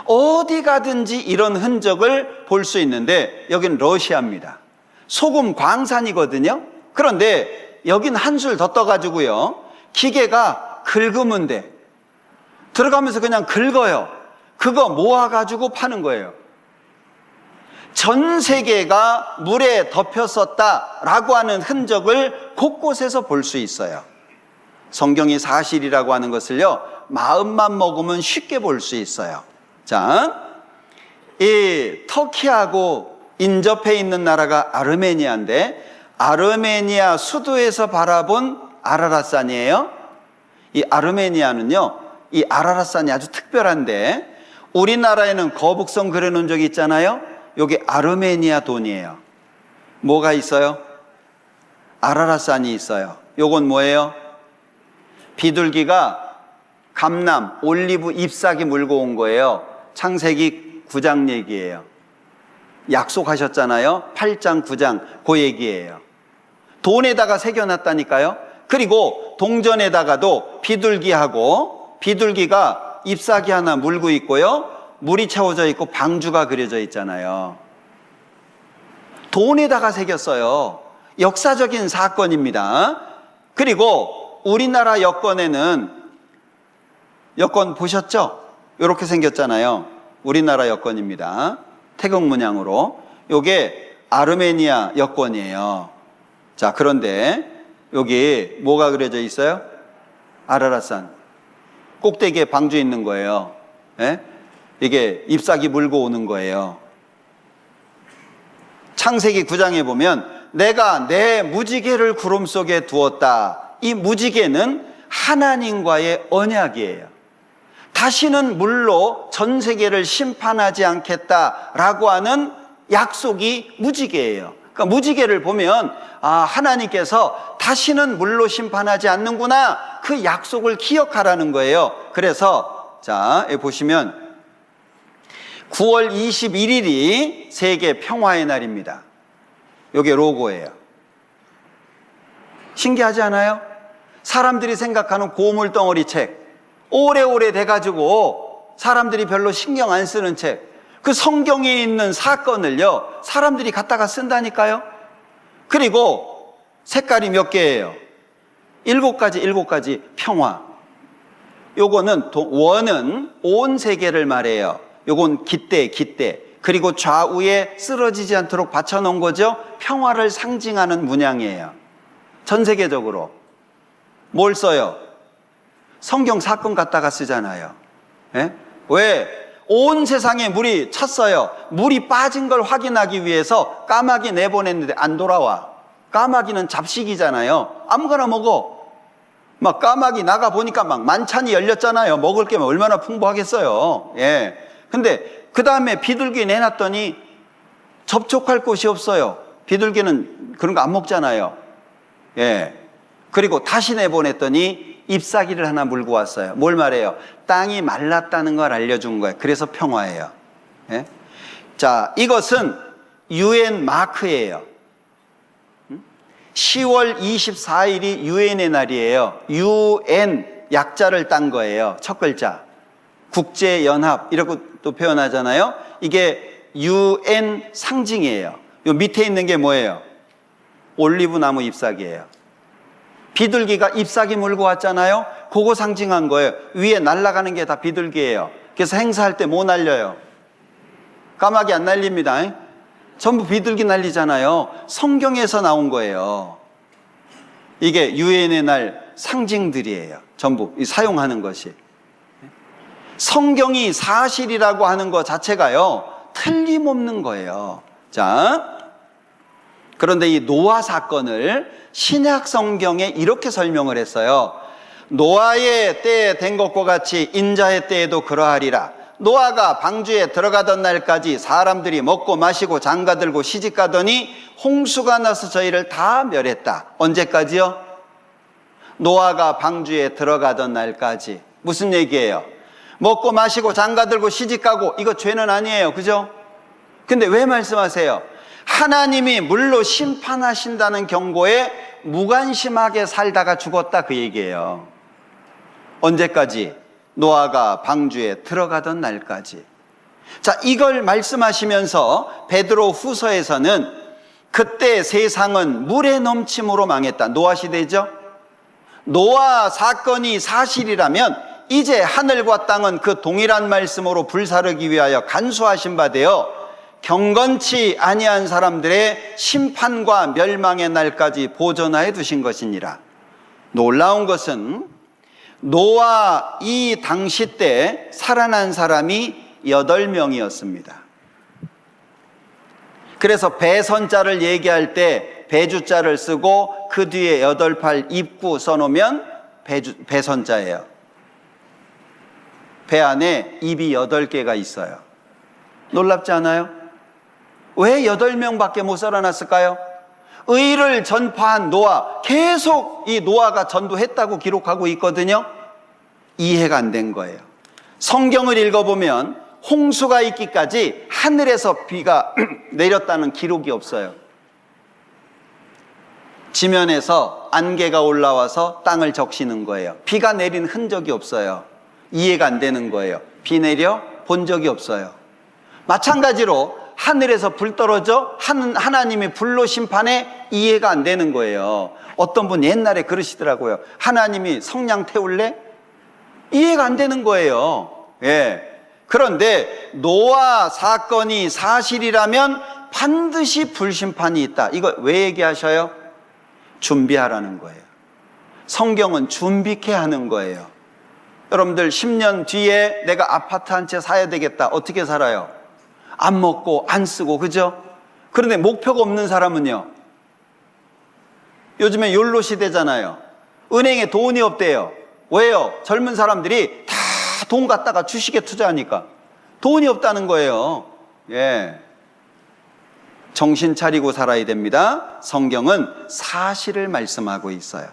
어디 가든지 이런 흔적을 볼 수 있는데 여긴 러시아입니다. 소금 광산이거든요. 그런데 여긴 한술 더 떠가지고요. 기계가 긁으면 돼. 들어가면서 그냥 긁어요. 그거 모아가지고 파는 거예요. 전 세계가 물에 덮였었다라고 하는 흔적을 곳곳에서 볼 수 있어요. 성경이 사실이라고 하는 것을요, 마음만 먹으면 쉽게 볼 수 있어요. 자, 이 터키하고 인접해 있는 나라가 아르메니아인데 아르메니아 수도에서 바라본 아라랏산이에요. 이 아르메니아는요, 이 아라랏산이 아주 특별한데 우리나라에는 거북선 그려놓은 적이 있잖아요. 여기 아르메니아 돈이에요. 뭐가 있어요? 아라랏산이 있어요. 요건 뭐예요? 비둘기가 감람, 올리브 잎사귀 물고 온 거예요. 창세기 9장 얘기예요. 약속하셨잖아요. 8장, 9장 그 얘기예요. 돈에다가 새겨놨다니까요. 그리고 동전에다가도 비둘기가 잎사귀 하나 물고 있고요. 물이 채워져 있고 방주가 그려져 있잖아요. 돈에다가 새겼어요. 역사적인 사건입니다. 그리고 우리나라 여권에는 여권 보셨죠? 이렇게 생겼잖아요. 우리나라 여권입니다. 태극 문양으로. 요게 아르메니아 여권이에요. 자, 그런데 여기 뭐가 그려져 있어요? 아라랏산 꼭대기에 방주 있는 거예요. 예? 이게 잎사귀 물고 오는 거예요. 창세기 9장에 보면 내가 내 무지개를 구름 속에 두었다. 이 무지개는 하나님과의 언약이에요. 다시는 물로 전 세계를 심판하지 않겠다라고 하는 약속이 무지개예요. 그러니까 무지개를 보면 하나님께서 다시는 물로 심판하지 않는구나, 그 약속을 기억하라는 거예요. 그래서 자, 여기 보시면 9월 21일이 세계 평화의 날입니다. 이게 로고예요. 신기하지 않아요? 사람들이 생각하는 고물덩어리 책, 오래오래 돼가지고 사람들이 별로 신경 안 쓰는 책, 그 성경에 있는 사건을요 사람들이 갖다가 쓴다니까요. 그리고 색깔이 몇 개예요? 7가지 평화. 요거는 원은 온 세계를 말해요. 요건 깃대. 그리고 좌우에 쓰러지지 않도록 받쳐놓은 거죠. 평화를 상징하는 문양이에요. 전 세계적으로. 뭘 써요? 성경 사건 갖다가 쓰잖아요. 예? 왜? 온 세상에 물이 찼어요. 물이 빠진 걸 확인하기 위해서 까마귀 내보냈는데 안 돌아와. 까마귀는 잡식이잖아요. 아무거나 먹어. 막 까마귀 나가 보니까 막 만찬이 열렸잖아요. 먹을 게 얼마나 풍부하겠어요. 예. 근데 그 다음에 비둘기 내놨더니 접촉할 곳이 없어요. 비둘기는 그런 거 안 먹잖아요. 예. 그리고 다시 내보냈더니 잎사귀를 하나 물고 왔어요. 뭘 말해요? 땅이 말랐다는 걸 알려준 거예요. 그래서 평화예요. 예? 자, 이것은 UN 마크예요. 10월 24일이 UN의 날이에요. UN 약자를 딴 거예요. 첫 글자. 국제연합 이라고 또 표현하잖아요. 이게 UN 상징이에요. 요 밑에 있는 게 뭐예요? 올리브 나무 잎사귀예요. 비둘기가 잎사귀 물고 왔잖아요. 그거 상징한 거예요. 위에 날아가는 게 다 비둘기예요. 그래서 행사할 때 뭐 날려요? 까마귀 안 날립니다. 전부 비둘기 날리잖아요. 성경에서 나온 거예요. 이게 유엔의 날 상징들이에요. 전부 사용하는 것이. 성경이 사실이라고 하는 것 자체가요 틀림없는 거예요. 자, 그런데 이 노아 사건을 신약 성경에 이렇게 설명을 했어요. 노아의 때에 된 것과 같이 인자의 때에도 그러하리라. 노아가 방주에 들어가던 날까지 사람들이 먹고 마시고 장가들고 시집가더니 홍수가 나서 저희를 다 멸했다. 언제까지요? 노아가 방주에 들어가던 날까지. 무슨 얘기예요? 먹고 마시고 장가들고 시집가고, 이거 죄는 아니에요. 그죠? 근데 왜 말씀하세요? 하나님이 물로 심판하신다는 경고에 무관심하게 살다가 죽었다, 그 얘기예요. 언제까지? 노아가 방주에 들어가던 날까지. 자, 이걸 말씀하시면서 베드로 후서에서는 그때 세상은 물의 넘침으로 망했다. 노아 시대죠? 노아 사건이 사실이라면 이제 하늘과 땅은 그 동일한 말씀으로 불사르기 위하여 간수하신 바 되어 경건치 아니한 사람들의 심판과 멸망의 날까지 보존하여 두신 것이니라. 놀라운 것은 노아 이 당시 때 살아난 사람이 8명이었습니다. 그래서 배선자를 얘기할 때 배주자를 쓰고 그 뒤에 8팔 입구 써놓으면 배선자예요. 배 안에 입이 8개가 있어요. 놀랍지 않아요? 왜 8명밖에 못 살아났을까요? 의를 전파한 노아, 계속 이 노아가 전도했다고 기록하고 있거든요. 이해가 안 된 거예요. 성경을 읽어보면 홍수가 있기까지 하늘에서 비가 내렸다는 기록이 없어요. 지면에서 안개가 올라와서 땅을 적시는 거예요. 비가 내린 흔적이 없어요. 이해가 안 되는 거예요. 비 내려 본 적이 없어요. 마찬가지로 하늘에서 불 떨어져 하나님이 불로 심판해, 이해가 안 되는 거예요. 어떤 분 옛날에 그러시더라고요. 하나님이 성냥 태울래? 이해가 안 되는 거예요. 예. 그런데 노아 사건이 사실이라면 반드시 불심판이 있다. 이거 왜 얘기하셔요? 준비하라는 거예요. 성경은 준비케 하는 거예요. 여러분들 10년 뒤에 내가 아파트 한 채 사야 되겠다. 어떻게 살아요? 안 먹고 안 쓰고, 그죠? 그런데 목표가 없는 사람은요, 요즘에 욜로 시대잖아요. 은행에 돈이 없대요. 왜요? 젊은 사람들이 다 돈 갖다가 주식에 투자하니까 돈이 없다는 거예요. 예. 정신 차리고 살아야 됩니다. 성경은 사실을 말씀하고 있어요.